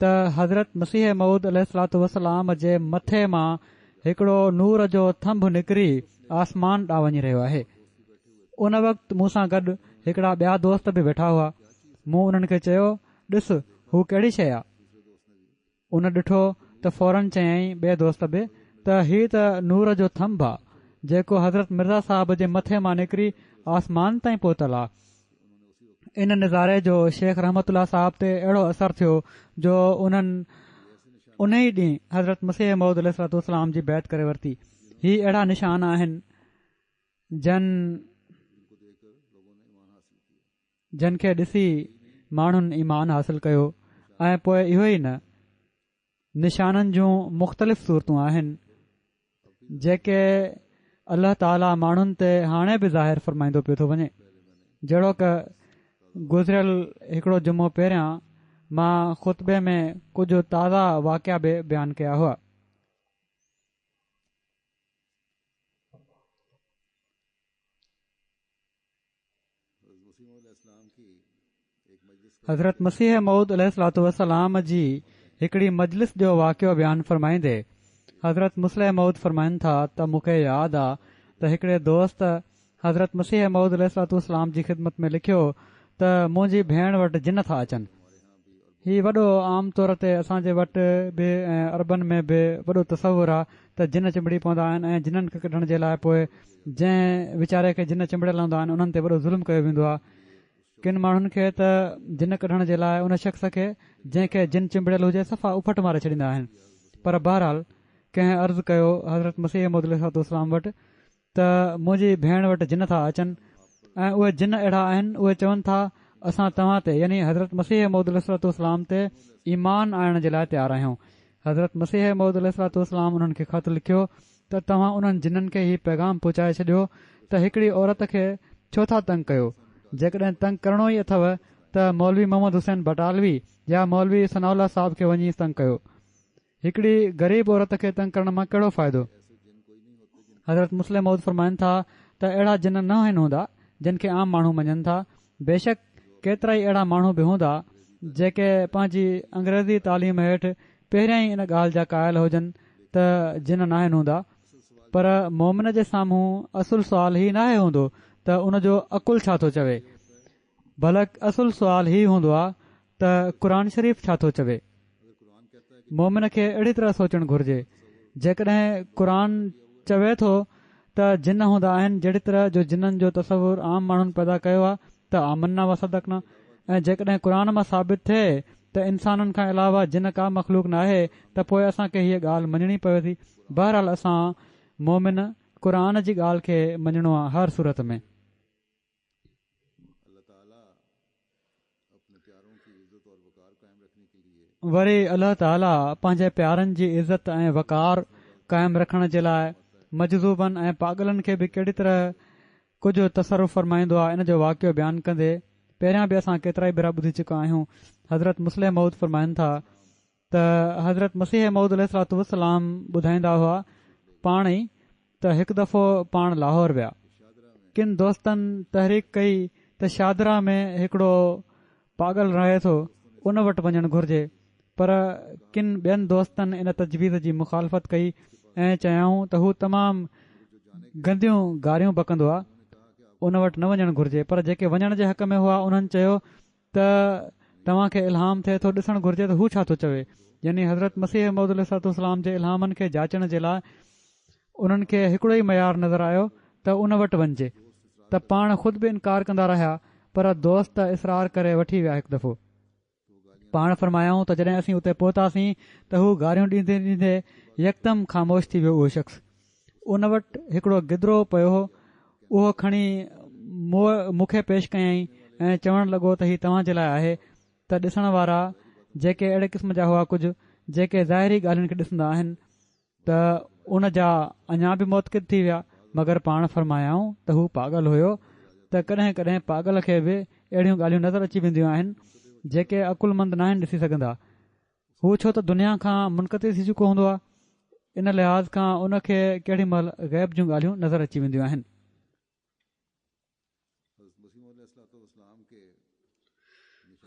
S2: त हज़रत मसीह मऊद अलैहिस्सलातु वस्सलाम जे मथे मां हिकिड़ो नूर जो थंभ निकिरी आसमान ॾांहुं वञी रहियो आहे। उन वक़्तु मूं सां गॾु हिकिड़ा ॿिया दोस्त बि वेठा हुआ। मूं उन्हनि खे चयो, ॾिस हू कहिड़ी शइ आहे। उन ॾिठो त फौरन चयई ॿिए दोस्त बि त हीउ त नूर जो थंभ आहे जेको हज़रत मिर्ज़ा साहब जे मथे मां निकिरी आसमान ताईं पहुतल आहे। इन नज़ारे जो शेख रहमतुल्लाह साहब ते अहिड़ो असरु थियो जो उन्हनि उन ई ॾींहुं हज़रत मसीह मऊद अलैहिस्सलातु वस्सलाम जी बैत करे वरिती। ही अहिड़ा निशान आहिनि जिन खे ॾिसी माण्हुनि ईमान हासिल कयो। ऐं पोइ इहो ई न, निशाननि जूं मुख़्तलिफ़ सूरतूं आहिनि जेके अल्लाह ताला माण्हुनि ते हाणे बि ज़ाहिर फ़रमाईंदो पियो थो वञे। जहिड़ो क गुज़िरियल हिकिड़ो जुमो पहिरियां मां ख़ुतबे में कुझु ताज़ा वाक़िया बि बयानु कया हुआ। हज़रत मसीह मऊद अलैहिस्सलातु वस्सलाम जी हिकिड़ी मजलिस जो वाक़ियो बयानु फ़रमाईंदे हज़रत मुस्लिम मऊद फ़रमाइनि था त मूंखे यादि आहे त हिकिड़े दोस्त हज़रत मसीह मऊद अलैहिस्सलातु वस्सलाम जी ख़िदमत में लिखियो त मुंहिंजी भेण वटि जिन था अचनि। हीउ वॾो आम तौर ते असांजे वटि बि ऐं अरबन में बि वॾो तसवुरु आहे त जिन चिंबड़ी पवंदा आहिनि ऐं जिननि खे कढण जे लाइ पोइ जंहिं वीचारे खे जिन चिंबड़ियल हूंदा आहिनि उन्हनि ते वॾो ज़ुल्म कयो वेंदो आहे। किन माण्हुनि खे त जिन कढण जे लाइ उन शख़्स खे जंहिंखे जिन चिंबड़ियल हुजे सफ़ा उफट मारे छॾींदा आहिनि। पर बहरहाल कंहिं अर्ज़ु कयो हज़रत मसीह मऊद अलैहिस्सलातु वस्सलाम वटि त मुंहिंजी भेण वटि जिन था अचनि ऐं उहे जिन अहिड़ा आहिनि, उहे चवनि था असां तव्हां ते यानी हज़रत मसीह मऊद अलैहिस्सलातु वस्सलाम ते ईमान आणण जे लाइ तयारु आहियूं। हज़रत मसीह मऊद अलैहिस्सलातु वस्सलाम उन्हनि खे ख़त लिखियो त तव्हां उन्हनि जिननि खे हीउ पैगाम पहुचाए छॾियो त हिकिड़ी औरत खे छो था तंग कयो। जेकॾहिं तंग करणो ई अथव त मौलवी मोहम्मद हुसैन बटालवी या मौलवी सनाउल्ला साहब खे वञी तंग कयो। हिकिड़ी ग़रीब औरत खे तंग करण मां कहिड़ो फ़ाइदो। हज़रत मुस्लिम मऊद फ़रमाइनि था त अहिड़ा जिन न आहिनि हूंदा जिन खे आम माण्हू मञनि था। बेशक केतिरा ई अहिड़ा माण्हू बि हूंदा जेके पंहिंजी अंग्रेज़ी तालीम हेठि पहिरियां ई इन ॻाल्हि जा क़ाइल हुजनि त जिन न आहिनि हूंदा। पर मोमिन जे साम्हूं असुल सुवाल ही नाहे हूंदो त उनजो अकुल छा थो चवे, बल्कि असुल सुवाल ही हूंदो आहे त क़ुर शरीफ़ छा थो चवे। मोमिन खे अहिड़ी तरह सोचणु घुर्जे। जेकॾहिं क़ुर चवे थो त जिन हूंदा आहिनि जहिड़ी तरह जो जिन्हनि जो तसवुरु आम माण्हुनि पैदा कयो आहे त आमन्ना वसदकना, ऐं जेकॾहिं क़ुर मां साबित थिए त इंसाननि खां अलावा जिन का मख़लूक न आहे त पोइ असांखे हीअ ॻाल्हि मञणी पवे थी। बहरहाल असां मोमिन क़ुर जी ॻाल्हि खे मञणो आहे हर सूरत में। वरी अल्लाह ताला पंहिंजे प्यारनि जी इज़त ऐं वक़ार क़ाइमु रखण जे लाइ मजज़ूबनि ऐं पागलनि खे बि कहिड़ी तरह कुझु तसरुफ़ फ़रमाईंदो आहे। इन जो वाक़ियो बयानु कंदे पहिरियां बि असां केतिरा ई भेरा ॿुधी चुका आहियूं। हज़रत मुस्लिम मऊद फ़रमाइनि था त हज़रत मसीह मऊद अलैहिस्सलातु वस्सलाम ॿुधाईंदा हुआ पाण ई त हिकु दफ़ो पाण लाहौर विया। किन दोस्तनि तहरीक कई त शादरा में हिकिड़ो पागल रहे थो, उन वटि वञणु घुर्जे, पर किन ॿियनि दोस्तनि इन तजवीज़ जी मुखालफ़त कई ऐं चयाऊं त हू तमामु गंदियूं गारियूं बकंदो आहे, उन वटि न वञणु घुर्जे। पर जेके वञण जे हक़ में हुआ उन्हनि चयो त तव्हां खे इल्हाम थिए थो, ॾिसणु घुर्जे त हू छा थो चवे। यानी हज़रत मसीह मौद अलैहिस्सलाम जे इल्हामनि खे जाचण जे लाइ उन्हनि खे हिकिड़ो ई मयार नज़र आयो त उन वटि वञिजे, त पाण ख़ुदि बि इनकार कंदा रहिया, पर दोस्त इसरार करे वठी विया। हिकु दफ़ो पाण फरमायाऊं त जॾहिं असीं उते पहुतासीं त हू गारियूं ॾींदे ॾींदे यकदम ख़ामोश थी वियो उहो शख़्स। उन वटि हिकिड़ो गिदरो पियो हो, उहो खणी मूंखे पेश कयईं ऐं चवणु लॻो त हीउ तव्हां जे लाइ आहे। त ॾिसण वारा जेके अहिड़े क़िस्म जा हुआ, कुझु जेके ज़ाहिरी ॻाल्हियुनि खे ॾिसंदा आहिनि, त उन जा अञा बि मौतक़िद थी विया। मगर पाण फरमायाऊं त हू पागल हुयो, त कॾहिं कॾहिं पागल खे बि अहिड़ियूं ॻाल्हियूं नज़र अची वेंदियूं आहिनि जेके अकुलमंद न आहिनि ॾिसी सघंदा। हू छो त दुनिया खां मुनक़ती थी चुको हूंदो आहे, इन लिहाज़ खां उन खे केॾी महिल ग़ैब जूं ॻाल्हियूं नज़र अची वेंदियूं आहिनि।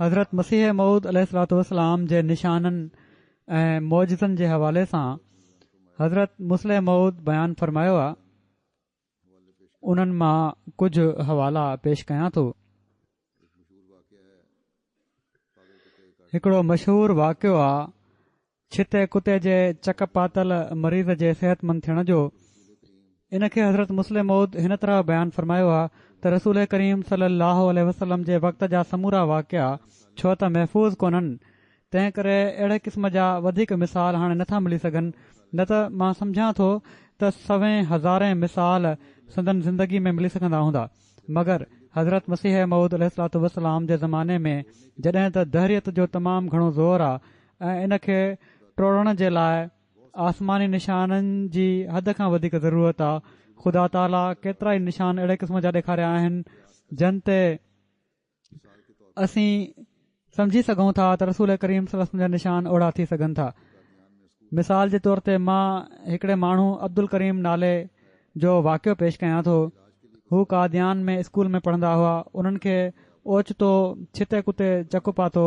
S2: हज़रत मसीह मऊद अलैहिस्सलाम जे निशाननि ऐं मौजज़नि जे हवाले सां हज़रत मुस्लिम मऊद बयानु फ़रमायो आहे। उन्हनि मां कुझु हवाला पेश कयां थो। हिकिड़ो मशहूरु वाक़ियो आहे छिते कुते जे चक पातल मरीज़ जे सिहतमंद थियण जो। इन खे हज़रत मुस्लिम मऊद हिन तरह बयानु फ़रमायो आहे त रसूल करीम सल्लल्लाहु अलैहि वसल्लम जे वक़्त जा समूरा वाक़िया छो त महफ़ूज़ कोन्हनि, तंहिं करे अहिड़े क़िस्म जा वधीक मिसाल हाणे नथा मिली सघनि। न त मां सम्झां थो त 100,000 मिसाल संदन ज़िंदगी में मिली सघंदा हूंदा, मगर हज़रत मसीह मऊद अलैहिस्सलाम जे ज़माने में जॾहिं त दहरियत जो तमामु घणो ज़ोर आहे ऐं इन खे टोड़ण जे लाइ आसमानी निशाननि जी हद खां वधीक ज़रूरत आहे। ख़ुदा ताला केतिरा ई निशान अहिड़े क़िस्म जा ॾेखारिया आहिनि जिन ते असीं सम्झी सघूं था त रसूल करीम सल्लल्लाहु अलैहि वसल्लम जा निशान ओड़ा थी सघनि था। मिसाल जे तौर ते मां हिकिड़े माण्हू अब्दुल करीम नाले जो वाक़ियो पेश कयां थो। हू कादियान में स्कूल में पढ़ंदा हुआ। उन्हनि खे ओचितो छिते कुते चकु पातो।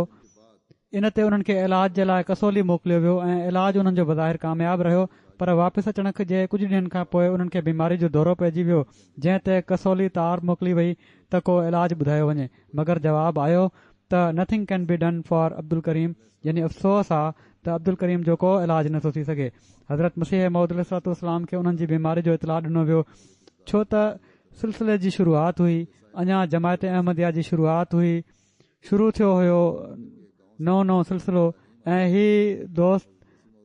S2: इन ते उन्हनि खे इलाज जे लाइ कसोली मोकिलियो वियो ऐं इलाज उन्हनि जो बज़ाहिर कामयाबु रहियो, पर वापसि अचण जे कुझु ॾींहंनि खां पोइ उन्हनि खे बीमारी जो दौरो पइजी वियो, जंहिं ते कसोली तार मोकिली वई त को इलाज ॿुधायो वञे, मगर जवाबु आयो त nothing can be done for Abdul Karim, यानी अफ़सोस आहे त अब्दुल करीम जो को इलाज नथो थी सघे। हज़रत मसीह मऊद अलैहिस्सलाम खे उन्हनि जी बीमारी जो इतलाह ॾिनो वियो, छो त सिलसिले जी शुरूआत हुई, अञा जमायत अहमदिया जी शुरूआत हुई, शुरू थियो हुयो नओं सिलसिलो, ऐं ही दोस्त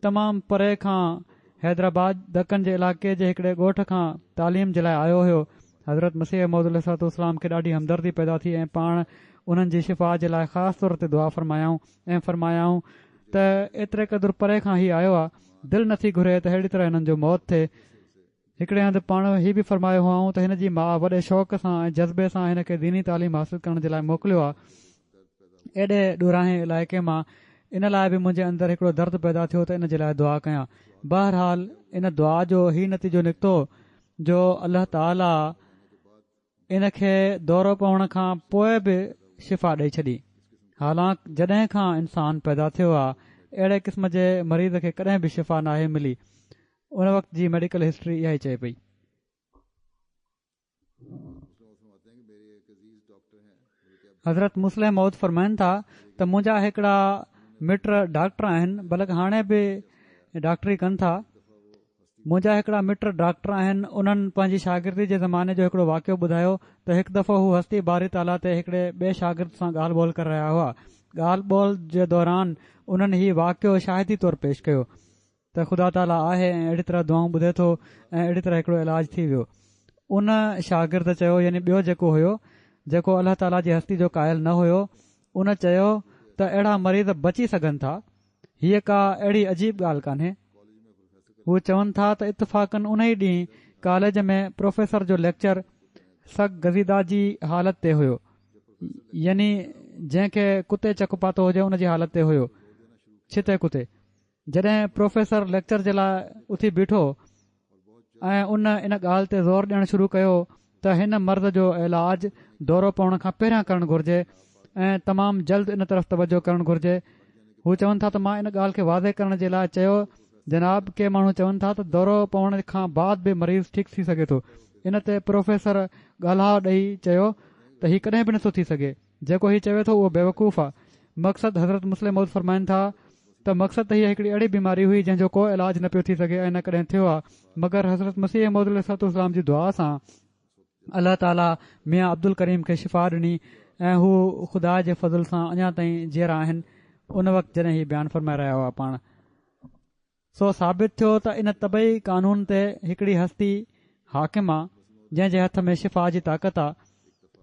S2: तमामु परे खां हैदराबाद दक्कन जे इलाइक़े जे हिकिड़े ॻोठ खां तालीम जे लाइ आयो हुयो। हज़रत मसीह मऊद अलैहिस्सलाम खे ॾाढी हमदर्दी पैदा थी ऐं पाण उन्हनि जी शिफ़ा जे लाइ ख़ासि तौर ते दुआ फ़रमायाऊं ऐं फ़रमायाऊं त एतिरे क़दुरु परे खां ही आयो आहे, दिलि नथी घुरे त अहिड़ी तरह हिननि जो मौत थिए। हिकिड़े हंधि पाण हीउ बि फ़रमायो हुआऊं त हिन जी माउ वॾे शौक़ सां ऐं जज़्बे सां हिन खे दीनी तालीम हासिल करण जे लाइ मोकिलियो आहे एॾे ॾुराहे इलाइक़े मां। इन लाइ बि मुंहिंजे अंदरि हिकिड़ो दर्द पैदा थियो त इन जे लाइ दुआ कयां। बहरहाल इन दुआ जो ही नतीजो निकितो जो अल्लाह ताला इन खे दौरो पवण खां पोइ बि शिफ़ा ॾेई छॾी। हालांकि जॾहिं खां इंसान पैदा थियो आहे अहिड़े क़िस्म जे मरीज़ खे कॾहिं बि शिफ़ा नाहे मिली। उन वक़्त जी मेडिकल हिस्ट्री इहा ई चए पई। हज़रत मुस्लिम मौद फरमाइनि था त मुंहिंजा हिकिड़ा मिट डॉक्टर आहिनि, बल्कि हाणे बि डॉक्टरी कनि था। मुंहिंजा हिकिड़ा मिट डॉक्टर आहिनि, उन्हनि पंहिंजी शागिर्दी जे ज़माने जो हिकिड़ो वाक़ियो ॿुधायो त हिकु दफ़ो हू हस्ती बारी ताला ते हिकिड़े ॿिए शागिर्द सां ॻाल्हि ॿोल करे रहिया हुआ। ॻाल्हि ॿोल जे दौरान उन्हनि हीउ वाक़ियो शाहिदी तौरु पेश कयो त ख़ुदा ताला आहे ऐं अहिड़ी तरह दुआऊं ॿुधे थो ऐं अहिड़ी तरह हिकिड़ो इलाज थी वियो। उन शागिर्द चयो, यानी ॿियो जेको हुयो, जेको अल्लाह ताला जी हस्ती जो क़ाइल न हुयो, उन चयो त अहिड़ा मरीज़ बची सघनि था, हीअ का अहिड़ी अजीब ॻाल्हि कान्हे। हू चवनि था त इतफ़ाक़न उन ई ॾींहुं कॉलेज में प्रोफेसर जो लेक्चर सग गज़ीदा जी हालत ते हुयो, यानी जंहिंखे कुते चकु पातो हुजे उन जी हालत ते हुयो, छिते कुते। जॾहिं प्रोफेसर लेक्चर जे लाइ उथी बीठो ऐं उन इन ॻाल्हि ते ज़ोर ॾियणु शुरू कयो त हिन मर्द जो इलाज दौरो पवण खां पहिरियां करणु घुर्जे ऐं तमामु जल्द इन तरफ़ तवजो करणु घुर्जे। हू चवनि था त मां इन ॻाल्हि खे वाज़े करण जे लाइ चयो, जनाब के माण्हू चवनि था त दौरो पवण खां बाद बि मरीज़ ठीकु थी सघे थो। इन ते प्रोफेसर ॻाल्हा ॾेई चयो त हीउ कॾहिं बि नथो थी सघे, जेको हीउ चवे थो उहो बेवकूफ़ आहे। मक़सदु हज़रत मुस्लिम मौद फरमाइनि था त मक़सदु त हीअ हिकिड़ी अहिड़ी बीमारी हुई जंहिंजो को इलाज न पियो थी सघे ऐं न कॾहिं थियो आहे, मगर हज़रत मसीह मौद अलैहिस्सलाम जी दुआ सां अलाह ताला मियां अब्दुल करीम खे शिफ़ा ॾिनी ऐं हू ख़ुदा जे फज़ल सां अञा ताईं जीअरा आहिनि उन वक़्तु जॾहिं हीउ बयानु फरमाए रहिया हुआ पाण। सो साबित थियो त इन तबई कानून ते हिकिड़ी हस्ती हाकिम आहे जंहिं जे हथ में शिफ़ा जी ताक़त आहे।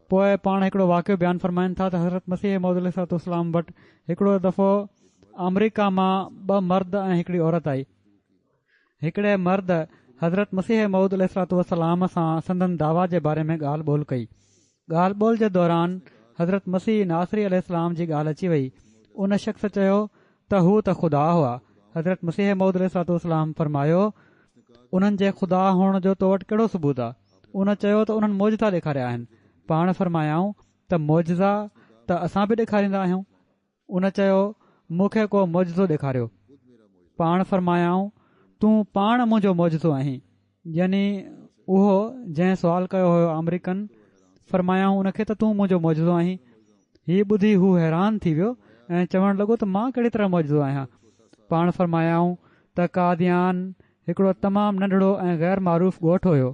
S2: पोइ पाण हिकिड़ो वाक़ियो बयानु फरमाइनि था त हज़रत मसीह मौद अलैहिस्सलाम वटि हिकिड़ो दफ़ो अमरीका मां 2 मर्द ऐं हिकिड़ी औरत आई। हिकिड़े मर्द हज़रत मसीह मौद अलैहिस्सलाम सां संदन दावा जे बारे में ॻाल्हि ॿोल कई। ॻाल्हि ॿोल जे दौरान हज़रत मसीह नासरी अलैहिस्सलाम जी ॻाल्हि अची वई। उन शख़्स चयो त हू त ख़ुदा हुआ। हज़रत मसीह मौद अलैहिस्सलाम फरमायो, उन्हनि जे ख़ुदा हुअण जो तो वटि कहिड़ो सबूत आहे? उन चयो त उन्हनि मौजज़ा ॾेखारिया आहिनि। पाण फरमायाऊं त मौजज़ा त असां बि ॾेखारींदा आहियूं। उन चयो मूंखे को मौजज़ो ॾेखारियो। पाण फरमायाऊं तूं पाण मुंहिंजो मौजज़ो आहीं, यानी उहो जंहिं सुवाल कयो हुयो अमरीकन। फरमायाऊं उनखे त तूं मुंहिंजो मौजज़ो आहीं। हीउ ॿुधी हू हैरान थी वियो ऐं चवणु लॻो त मां कहिड़ी तरह मौजज़ो आहियां। पाण फरमायाऊं त कादियान हिकिड़ो तमामु नंढड़ो ऐं गैर मारूफ़ ॻोठु हुयो।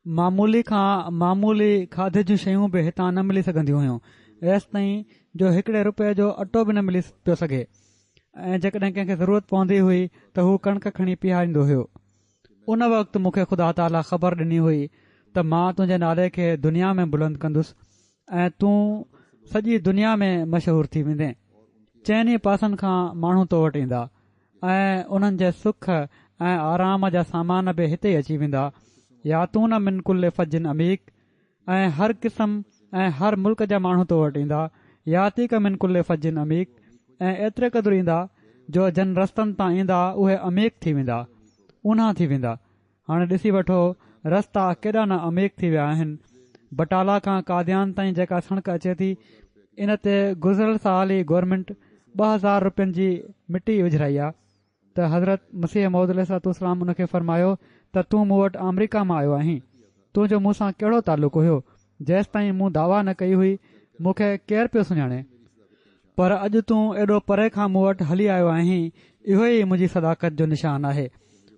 S2: मामूली खां मामूली खाधे जूं शयूं बि हितां न मिली सघंदियूं हुयूं, एसि ताईं जो हिकिड़े रुपए जो अटो बि न मिली पियो सघे ऐं जेकॾहिं कंहिंखे ज़रूरत पवंदी हुई त हू कणिक खणी पीआरींदो हुयो। उन वक़्तु मूंखे ख़ुदा ताला ख़बर ॾिनी हुई त मां तुंहिंजे नाले खे दुनिया में बुलंद कंदुसि ऐं तूं सॼी दुनिया में मशहूर थी वेंदे। चइनी पासनि खां माण्हू तो वटि ईंदा ऐं उन्हनि जे सुख ऐं आराम जा सामान बि हिते ई अची वेंदा। या तूं न मिन कुल फजिन अमीक ऐं हर क़िस्म ऐं हर मुल्क जा माण्हू तो वटि ईंदा। या तीक मिन कुल फजिन अमीक ऐं एतिरे क़दुरु ईंदा जो जन रस्तनि तां ईंदा उहे अमीक थी वेंदा, ऊन्हा थी वेंदा। हाणे ॾिसी वठो रस्ता केॾा न अमीक थी विया आहिनि। बटाला खां कादियान ताईं जेका सड़क अचे थी, इन ते गुज़िरियल साल ई गवर्नमेंट 2000 रुपयनि जी मिटी विझराई आहे। त हज़रत मसीह मौद अलैहिस्सलाम उन खे फरमायो त तूं मूं वटि अमरीका मां आयो आहीं, तुंहिंजो मूं सां कहिड़ो तालुक़ु हुयो? जेसि ताईं मूं दावा न कई हुई मूंखे केरु पियो सुञाणे, पर अॼु तूं एॾो परे खां मूं वटि हली आयो आहीं, इहो ई मुंहिंजी सदाकत जो निशान आहे।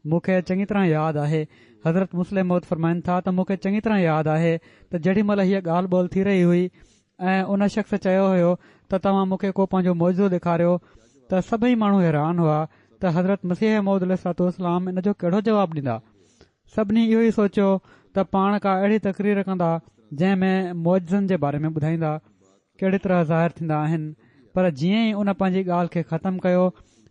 S2: मूंखे चङी तरह यादि आहे, हज़रत मुस्लिम मौद फरमाइनि था त मूंखे चङी तरह यादि आहे त जेॾी महिल हीअ ॻाल्हि ॿोल थी रही हुई ऐं उन शख़्स चयो हुयो त तव्हां मूंखे को पंहिंजो मौजो ॾेखारियो, त सभई माण्हू हैरान हुआ त हज़रत मसीह मौद अलैहिस्सलाम इन जो कहिड़ो जवाबु ॾींदा। सभिनी इहो ई सोचियो त पाण का अहिड़ी तक़रीर कंदा जंहिं में मौजनि जे बारे में ॿुधाईंदा, कहिड़ी तरह ज़ाहिर थींदा आहिनि। पर जीअं ई उन पंहिंजी ॻाल्हि खे ख़तमु कयो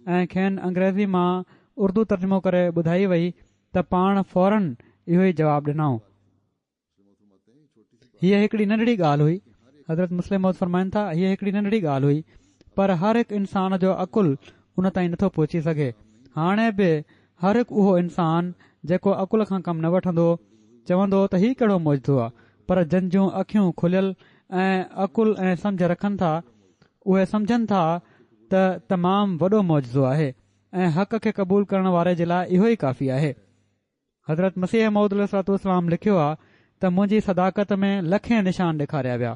S2: ऐं खेनि अंग्रेज़ी मां उर्दू तर्जुमो करे ॿुधाई वई त पाण फौरन इहो ई जवाबु ॾिनऊं। हीअ हिकिड़ी नंढड़ी ॻाल्हि हुई। हज़रत मुस्लिम मौद फरमाइनि था हीअ हिकिड़ी नंढड़ी ॻाल्हि हुई, पर हर हिकु इंसान जो अकुल उन ताईं नथो पहुची सघे। हाणे बि हर हिकु उहो इंसान जेको अकुल खां कमु न वठंदो चवंदो त हीउ कहिड़ो मौजो आहे, पर जंहिंजूं अखियूं खुलियल ऐं अकुल ऐं सम्झ रखनि था उहे सम्झनि था त तमामु वॾो मौजो आहे ऐं हक़ खे क़बूल करण वारे जे लाइ इहो ई काफ़ी आहे। हज़रत मसीह मौद अलैहिस्सलाम लिखियो आहे त मुंहिंजी सदाकत में लखे निशान ॾेखारिया विया,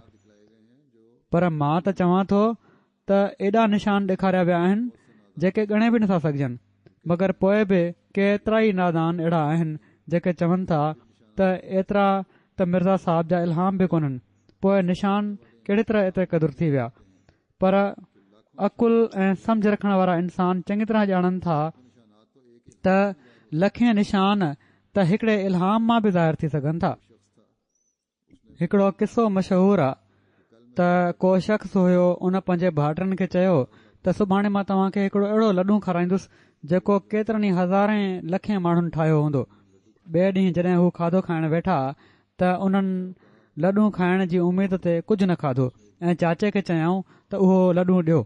S2: पर मां त चवां थो त एॾा निशान ॾेखारिया विया आहिनि जेके ॻणे बि नथा सघजनि। मगर पोइ बि केतिरा ई नादान अहिड़ा आहिनि जेके चवनि था त एतिरा त मिर्ज़ा साहब जा इल्हाम बि कोन्हनि, पोइ निशान कहिड़ी तरह एतिरे क़दुरु थी विया। पर अकुल ऐं सम्झ रखण वारा इंसान चङी तरह ॼाणनि था त लखे निशान त हिकिड़े इल्हाम मां बि ज़ाहिर थी सघनि था। हिकिड़ो किसो मशहूरु आहे त को शख़्स हुयो, उन पंहिंजे भाइटनि खे चयो त सुभाणे मां तव्हांखे हिकिड़ो अहिड़ो लॾूं खाराईंदुसि जेको केतिरनि ई हज़ारे लखे माण्हुनि ठाहियो हूंदो। ॿिए ॾींहुं जॾहिं हू खाधो खाइण वेठा त उन्हनि लॾूं खाइण जी उमेद ते कुझु न खाधो ऐं चाचे खे चयाऊं त उहो लॾूं ॾियो।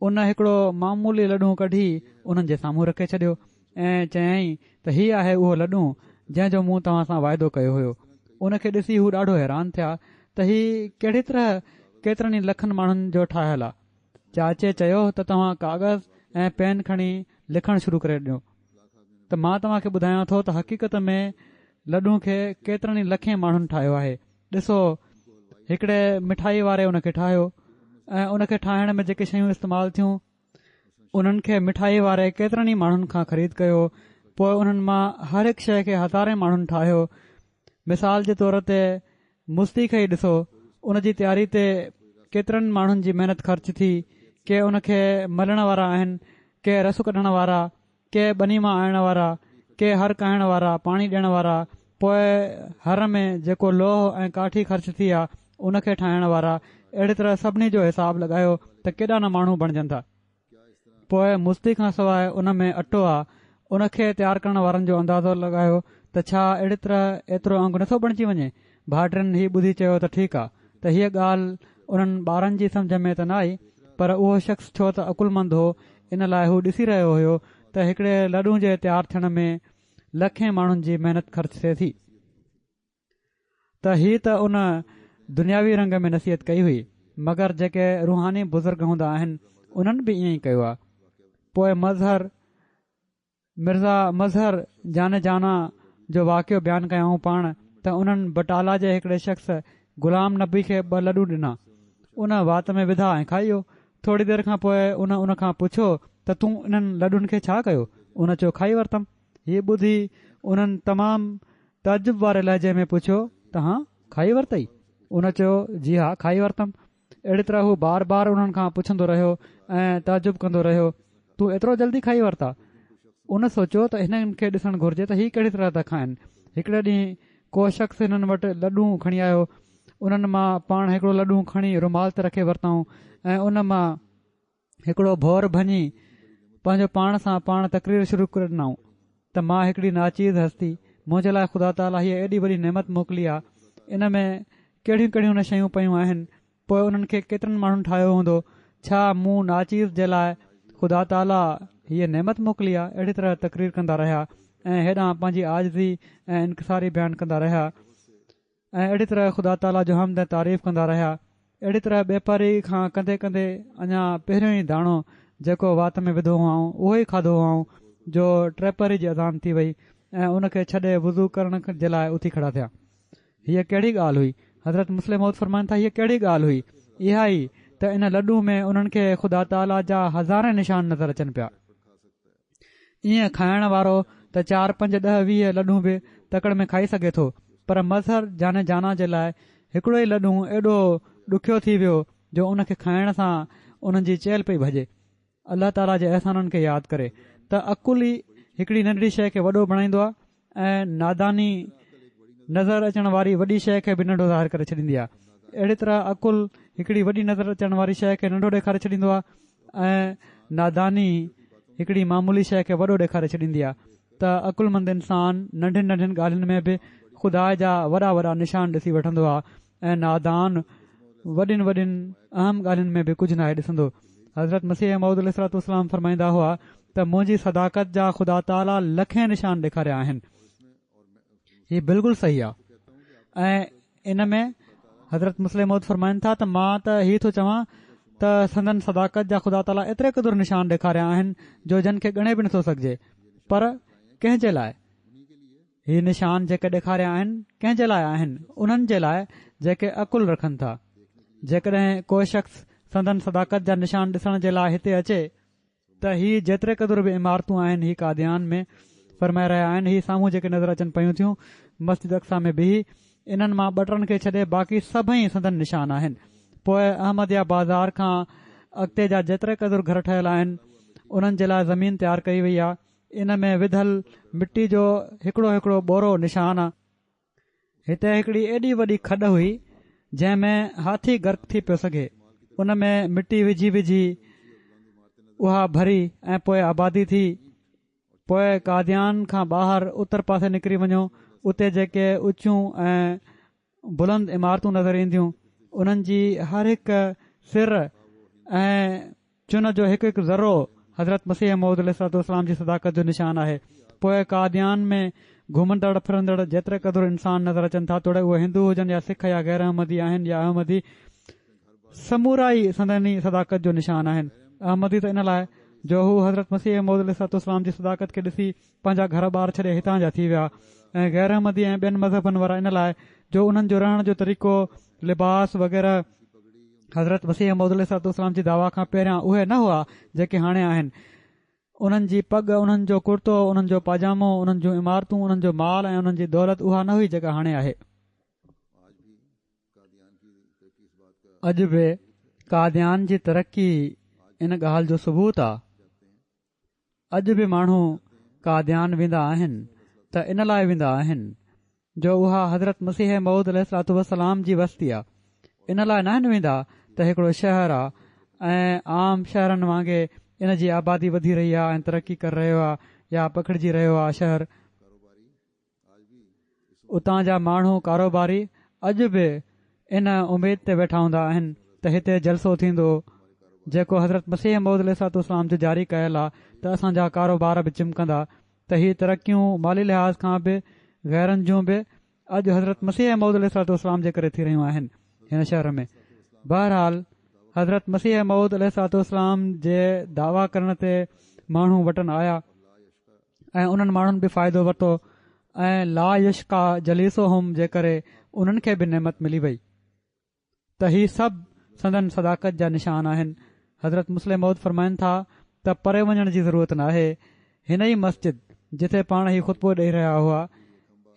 S2: उन हिकिड़ो मामूली लॾूं कढी उन्हनि जे साम्हूं रखे छॾियो ऐं चयईं त हीअ आहे उहो लॾूं जंहिंजो मूं तव्हां सां वाइदो कयो हुयो। उनखे ॾिसी हू ॾाढो हैरान थिया त हीउ कहिड़ी तरह केतिरनि ई लखनि माण्हुनि जो ठाहियलु आहे। चाचे चयो त तव्हां कागज़ ऐं पेन खणी लिखणु शुरू करे ॾियो त मां तव्हांखे ॿुधायां थो त हक़ीक़त में लॾूं खे केतिरनि ई लखे माण्हुनि ठाहियो आहे। ॾिसो, हिकिड़े मिठाई वारे उनखे ठाहियो ऐं उनखे ठाहिण में जेके शयूं इस्तेमालु थियूं उन्हनि खे मिठाई वारे केतिरनि ई माण्हुनि खां ख़रीद कयो। पोइ उन्हनि मां हर हिकु शइ खे हज़ारे माण्हुनि ठाहियो। मिसाल जे तौर ते मुस्ती खे ई ॾिसो, उन जी तयारी ते केतिरनि माण्हुनि जी महिनत ख़र्च थी। के उनखे मलण वारा आहिनि, के रस कढण वारा, के ॿनी मां आणण वारा, के हर काइण वारा, पाणी ॾियण वारा। पोइ हर में जेको लोह ऐं काठी ख़र्च थी आहे उनखे ठाहिण वारा। अहिड़ी तरह सभिनी जो हिसाब लॻायो त केॾा न माण्हू बणजनि था। पोइ मुस्ती खां सवाइ उन में अटो आहे, उनखे तयारु करण वारनि जो अंदाज़ो लॻायो त छा अहिड़ी तरह एतिरो अंग नथो बणिजी वञे। भाइटियुनि हीउ ॿुधी चयो त ठीकु आहे, त हीअ ॻाल्हि उन्हनि ॿारनि जी सम्झ में त न आई, पर उहो शख़्स छो त अकुलमंद हो, इन लाइ हू ॾिसी रहियो हुयो त हिकिड़े लॾूं जे तयारु थियण में लखे माण्हुनि जी महिनत ख़र्च थिए थी। त हीअ त उन दुनियावी रंग में नसीहत कई हुई, मगर जेके रूहानी बुज़ुर्ग हूंदा आहिनि उन्हनि बि ईअं ई कयो आहे। पोइ मिर्ज़ा मज़हर जाने जाना जो वाक़ियो बयानु कयऊं पाण त उन्हनि बटाला जे हिकिड़े शख़्स ग़ुलाम नबी खे 2 लॾूं ॾिना। उन वात में विधा ऐं खाई वियो। थोरी देरि खां पोइ उन खां पुछियो त तूं इन्हनि लॾुनि खे छा कयो? उन चयो खाई वरितमि। हीअ ॿुधी उन्हनि तमामु तजुब वारे लहजे में पुछियो, तव्हां खाई वरितई? उन चयो जी हा, खाई वरितमि। अहिड़ी तरह हू बार बार उन्हनि खां पुछंदो रहियो ऐं तजुब कंदो रहियो, तूं एतिरो जल्दी खाई वरिता? उन सोचियो त हिननि खे ॾिसणु घुर्जे त हीअ कहिड़ी तरह था खाइनि। हिकिड़े ॾींहुं को शख़्स हिननि वटि लॾूं खणी आयो। उन्हनि मां पाण हिकिड़ो लॾूं खणी रुमाल ते रखे वरितऊं ऐं उन मां हिकिड़ो भोर भञी पंहिंजो पाण सां पाण तकरीर शुरू करे ॾिनऊं त मां हिकिड़ी नाचीज़ हस्ती, मुंहिंजे लाइ ख़ुदा ताला हीअ एॾी वॾी नेमत मोकिली आहे, इन में कहिड़ियूं कहिड़ियूं न शयूं पयूं आहिनि। पोइ उन्हनि खे केतिरनि माण्हुनि ठाहियो हूंदो, छा मूं नाचीज़ जे लाइ ख़ुदा ताला हीअ नेमत मोकिली आहे? अहिड़ी तरह तकरीर कंदा रहिया ऐं हेॾां पंहिंजी आज़दी ऐं इनकसारी बयानु कंदा रहिया ऐं अहिड़ी तरह ख़ुदा ताला जो हमद ऐं तारीफ़ कंदा रहिया। अहिड़ी तरह बेपारी खां कंदे कंदे अञा पहिरियों ई दाणो जेको वात में विधो हुआऊं उहो ई खाधो हुआऊं जो ट्रेपरी जी अज़ान थी वई ऐं उनखे छॾे वुज़ू करण जे लाइ उथी खड़ा थिया। हीअ कहिड़ी ॻाल्हि हुई? हज़रत मुस्लिम मौद फरमाइनि था, हीअ कहिड़ी ॻाल्हि हुई? इहा ई त इन लॾूं में उन्हनि खे ख़ुदा ताला जा हज़ारे निशान नज़र अचनि पिया। ईअं खाइण वारो त 4, 5, 10, 20 लॾूं बि तकड़ में खाई सघे थो, पर मज़हर जाने जाना जे लाइ हिकिड़ो ई लॾूं एॾो ॾुखियो थी वियो जो उनखे खाइण सां उन्हनि जी चेल पई भॼे। अल्लाह ताला जे अहसाननि खे यादि करे त अकुल ई हिकिड़ी नंढड़ी शइ खे वॾो बणाईंदो आहे ऐं नादानी नज़र अचण वारी वॾी शइ खे बि नंढो ज़ाहिर करे छॾींदी आहे। अहिड़ी तरह अकुल हिकिड़ी वॾी नज़र अचण वारी शइ खे नंढो ॾेखारे छॾींदो आहे ऐं नादानी हिकिड़ी मामूली शइ खे वॾो ॾेखारे छॾींदी आहे। त अकुलमंद इंसान नंढियुनि नंढियुनि ॻाल्हियुनि में बि ख़ुदा जा वॾा वॾा निशान ॾिसी वठंदो आहे ऐं नादान वॾियुनि वॾियुनि अहम ॻाल्हियुनि में बि कुझु न आहे ॾिसंदो। हज़रत मसीह मौद अलैहिस्सलाम फरमाईंदा हुआ त मुंहिंजी सदाकत जा ख़ुदा ताला लखे निशान ॾेखारिया आहिनि। हीअ बिल्कुलु सही आहे ऐं इन में हज़रत मुस्लिम मौद फरमाइनि था त मां त हीअ थो चवां त संदन सदाकत जा ख़ुदा ताला एतिरे क़दुरु निशान ॾेखारिया आहिनि जो जन खे ॻणे बि नथो सघिजे। पर कंहिंजे लाइ हीअ निशान जेके ॾेखारिया आहिनि? कंहिंजे लाइ आहिनि? उन्हनि जे लाइ जेके अकुल रखनि था। जेकॾहिं को शख़्स संदन सदाकत जा निशान ॾिसण जे लाइ हिते अचे त हीअ जेतिरे क़दुरु बि इमारतूं आहिनि हीअ कादियान में फरमाए रहिया आहिनि, हीअ साम्हूं जेके नज़र अचनि पयूं थियूं मस्जिद अक्सा में बि, इन्हनि मां 2 टनि खे छॾे बाक़ी सभई संदन निशान आहिनि। पोइ अहमदिया बाज़ार खां अॻिते जा जेतिरे क़दुरु घर ठहियल आहिनि उन्हनि जे लाइ ज़मीन तयारु कई वई आहे। इन में विधल मिटी जो हिकिड़ो हिकिड़ो बोरो निशान आहे। हिते हिकिड़ी एॾी वॾी खॾ हुई जंहिं में हाथी गर्क थी पियो सघे। उन में मिटी विझी विझी उहा भरी ऐं पोइ आबादी थी। पोइ कादियान खां ॿाहिरि उत्तर पासे निकिरी वञो, उते जेके ऊचियूं ऐं बुलंद इमारतूं नज़र ईंदियूं उन्हनि जी हर हिकु सिर ऐं चुन जो हिकु हिकु ज़रो हज़रत मसीह मौद अलैहिस्सलाम जी सदाकत जो निशान आहे। पोइ कादियान में घुमंदड़ फिरंदड़ जेतिरे क़दुरु इंसान नज़र अचनि था तोड़े उहे हिंदू हुजनि या सिख या गैर अहमदी आहिनि या अहमदी, समूराई संदनी सदाकत जो निशान आहिनि। अहमदी त इन लाइ जो हू हज़रत मसीह मौद अलैहिस्सलाम जी सदाकत खे ॾिसी पंहिंजा घर ॿार छॾे हितां जा थी विया, ऐं गैर अहमदी ऐं ॿियनि मज़हबनि वारा इन लाइ जो उन्हनि जो रहण जो तरीक़ो, लिबास वग़ैरह हज़रत मसीह मौद अलैहिस्सलाम जी दावा खां पहिरियां उहे न हुआ जेके हाणे आहिनि। उन्हनि जी पग, उन्हनि जो कुर्तो, उन्हनि जो पाजामो, उन्हनि जूं इमारतूं, उन्हनि जो माल ऐं उन्हनि जी दौलत उहा न हुई जेका हाणे आहे। अॼु बि कादियान जी तरक़ी इन ॻाल्हि जो सबूत आहे। अॼु बि माण्हू कादियान वेंदा आहिनि त इन लाइ वेंदा आहिनि जो उहा हज़रत मसीह मौद अलैहिस्सलाम जी वस्ती आहे। इन लाइ न वेंदा त हिकिड़ो शहर आहे ऐं आम शहरनि वांगुरु इन जी आबादी वधी रही आहे ऐं तरक़ी करे रहियो आहे या पखिड़िजी रहियो आहे शहर। उतां जा माण्हू कारोबारी अॼु बि इन उमेद ते वेठा हूंदा आहिनि त हिते जलसो थींदो जेको हज़रत मसीह मौद अलैहिस्सलाम जो जारी कयल आहे, त असांजा कारोबार बि चिमकंदा, त हीअ तरक़ियूं माली लिहाज़ खां बि गैरनि जूं बि अॼु हज़रत मसीह मौद अलैहिस्सलाम जे करे थी रहियूं आहिनि हिन शहर में। बहरहाल हज़रत मसीह मौद अलैहिस्सलाम जे दावा करण ते माण्हू वटनि आया ऐं उन्हनि माण्हुनि बि फ़ाइदो वरितो ऐं ला यशका जलीसो हुम जे करे उन्हनि खे बि नेमत मिली वई। त ही सभु संदन सदाकत जा निशान आहिनि। हज़रत मुस्लिम मौद फरमाइनि था त परे वञण जी ज़रूरत न आहे। हिन ई मस्जिद जिथे पाण ही ख़ुतबो ॾेई रहिया हुआ,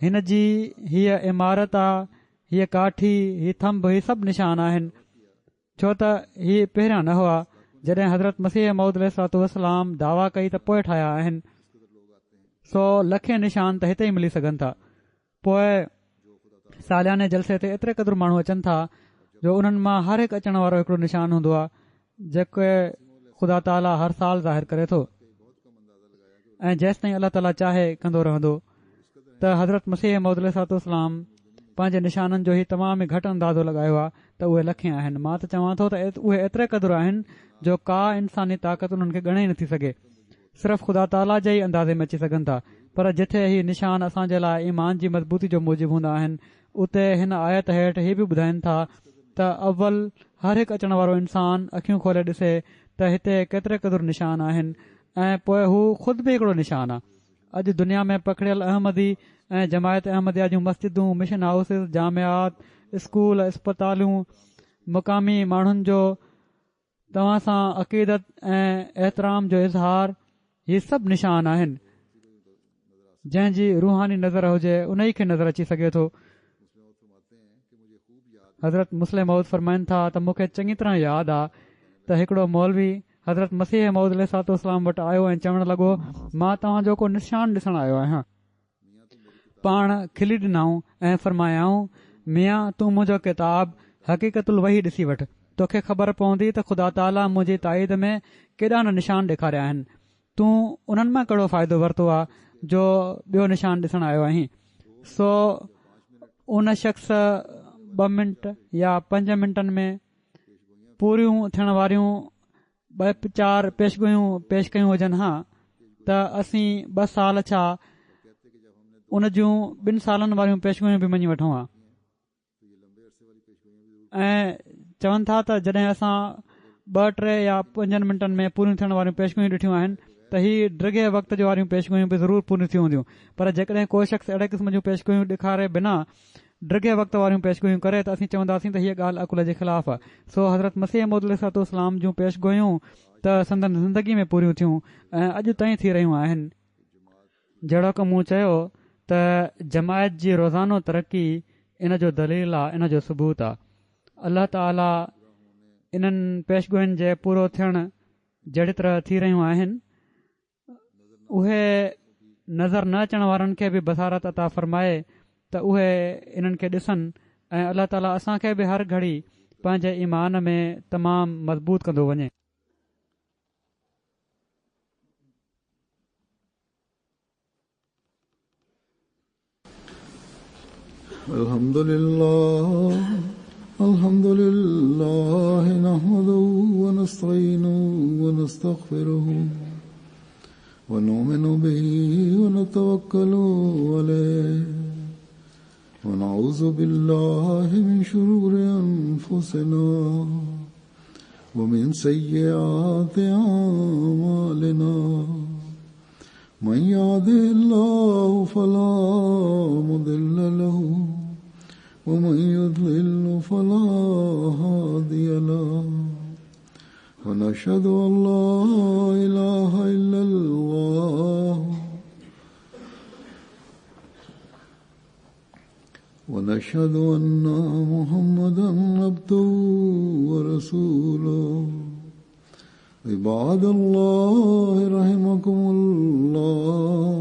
S2: हिन जी हीअ इमारत आहे, हीअ काठी, हीअ थंभ, हीअ सभु निशान आहिनि, छो त हीअ पहिरियां न हुआ। जॾहिं हज़रत मसीह मौद अलैहिस्सलाम दावा कई त पोइ ठाहिया आहिनि। सो लखे निशान त हिते ई मिली सघनि था। पोइ सालियाने जलसे ते एतिरे क़दुरु माण्हू अचनि था जो उन्हनि मां हर हिकु अचण वारो हिकिड़ो निशान हूंदो आहे जेके ख़ुदा ताला हर साल ज़ाहिर करे थो ऐं जेसि ताईं अलाह ताला चाहे कंदो रहंदो। त हज़रत मसीह मौद अलैहिस्सलाम पंहिंजे निशाननि जो ही तमामु घटि अंदाज़ो लॻायो आहे त उहे लखे आहिनि। मां त चवां थो त उहे एतिरे क़दुरु आहिनि जो का इंसानी ताक़त उन्हनि खे ॻणे नथी सघे, सिर्फ़ु ख़ुदा ताला जे ई अंदाज़े में अची सघनि था। पर जिथे ही निशान असांजे लाइ ईमान जी मज़बूती जो मूजिबु हूंदा आहिनि, उते हिन आयत हेठि ही बि ॿुधाइनि था त अव्वल हर हिकु अचण वारो इंसान अखियूं खोले ॾिसे त हिते केतिरे क़दुरु निशान आहिनि ऐं पोइ हू ख़ुदि बि हिकिड़ो निशान आहे। अॼु दुनिया में पकड़ियल अहमदी ऐं जमायत अहमदिया जूं मस्जिदूं, मिशन हाउसिस, जामियात, स्कूल, अस्पतालूं, मुक़ामी माण्हुनि जो तव्हां सां अक़ीदत ऐं एतिराम जो इज़हार, हीअ सभु निशान आहिनि। जंहिंजी रूहानी नज़र हुजे उन ई खे नज़र अची सघे थो। हज़रत मुस्लिम मौद फरमाइनि था त मूंखे चङी तरह यादि आहे त हिकिड़ो मौलवी हज़रत मसीह मौद अलैहिस्सलाम वटि आयो ऐं चवणु लॻो, मां तव्हांजो को निशान ॾिसणु आयो आहियां। पाण खिली ॾिनऊं ऐं फरमायाऊं, मियां तूं मुंहिंजो किताब हक़ीक़तुल वही ॾिसी वठि, तोखे ख़बर पवंदी त ख़ुदा ताला मुंहिंजी ताईद में केॾा न निशान ॾेखारिया आहिनि। तूं उन्हनि मां कहिड़ो फ़ाइदो वरितो आहे जो ॿियो निशान ॾिसणु आयो आहीं। सो उन शख़्स 2 मिंट या 5 मिंटनि में पूरियूं थियण वारियूं 2-4 पेशगोयूं पेश कयूं हुजनि हा त असीं 2 साल छा उन जूं 2 सालनि वारियूं पेशगोयूं बि मञी वठूं हा। ऐं चवनि था त जॾहिं असां 2-3 या 5 मिंटनि में पूरियूं थियण वारियूं पेशगोयूं ॾिठियूं आहिनि त हीअ ड्रिगे वक़्त जो वारियूं पेशगोयूं बि ज़रूरु पूरियूं थी हूंदियूं। पर जेकॾहिं को शख़्स अहिड़े क़िस्म जूं पेशगोयूं ॾेखारे बिना ड्रिगे वक़्त वारियूं पेशगोयूं करे त असीं चवंदासीं त हीअ ॻाल्हि अकुल जे ख़िलाफ़ आहे। सो हज़रत मसीह मौद अलैहिस्सलाम जूं पेशगोयूं त संदन ज़िंदगी में पूरियूं थियूं ऐं अॼु ताईं थी रहियूं आहिनि। जहिड़ो की मूं चयो त जमायत जी रोज़ानो तरक़ी इन जो दलील आहे, इन जो सबूत आहे। अल्लाह ताला इन्हनि पेशगोयुनि जे पूरो थियणु जहिड़ी तरह थी रहियूं आहिनि, उहे नज़र न अचण वारनि खे बि बसारत अता फ़रमाए त उहे इन्हनि खे ॾिसनि ऐं अल्लाह ताला असांखे बि हर घड़ी पंहिंजे ईमान में तमामु मज़बूत कंदो वञे।
S1: अल्हम्दुलिल्लाह नहमदुहु व नस्तईनुहु व नस्तगफिरुहु ونؤمن به ونتوكل عليه ونعوذ بالله من شرور أنفسنا ومن سيئات أعمالنا من يهده الله فلا مضل له ومن يضلل فلا هادي له ونشهد أن لا إله إلا الله ونشهد أن محمدا عبده ورسوله عباد الله رحمكم الله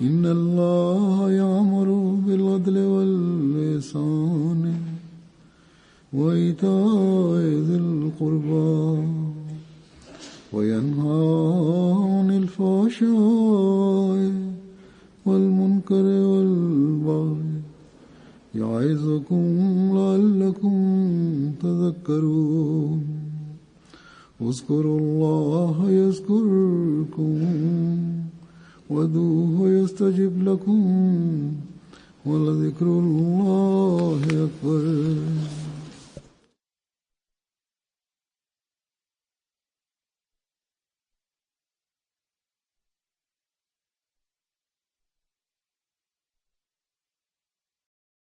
S1: إن الله يأمر بالعدل والإحسان وإيتاء ذي القربى وينهى عن الفحشاء والمنكر والبغي يعظكم لعلكم تذكرون اذكروا الله يذكركم وادعوه يستجب لكم ولذكر الله أكبر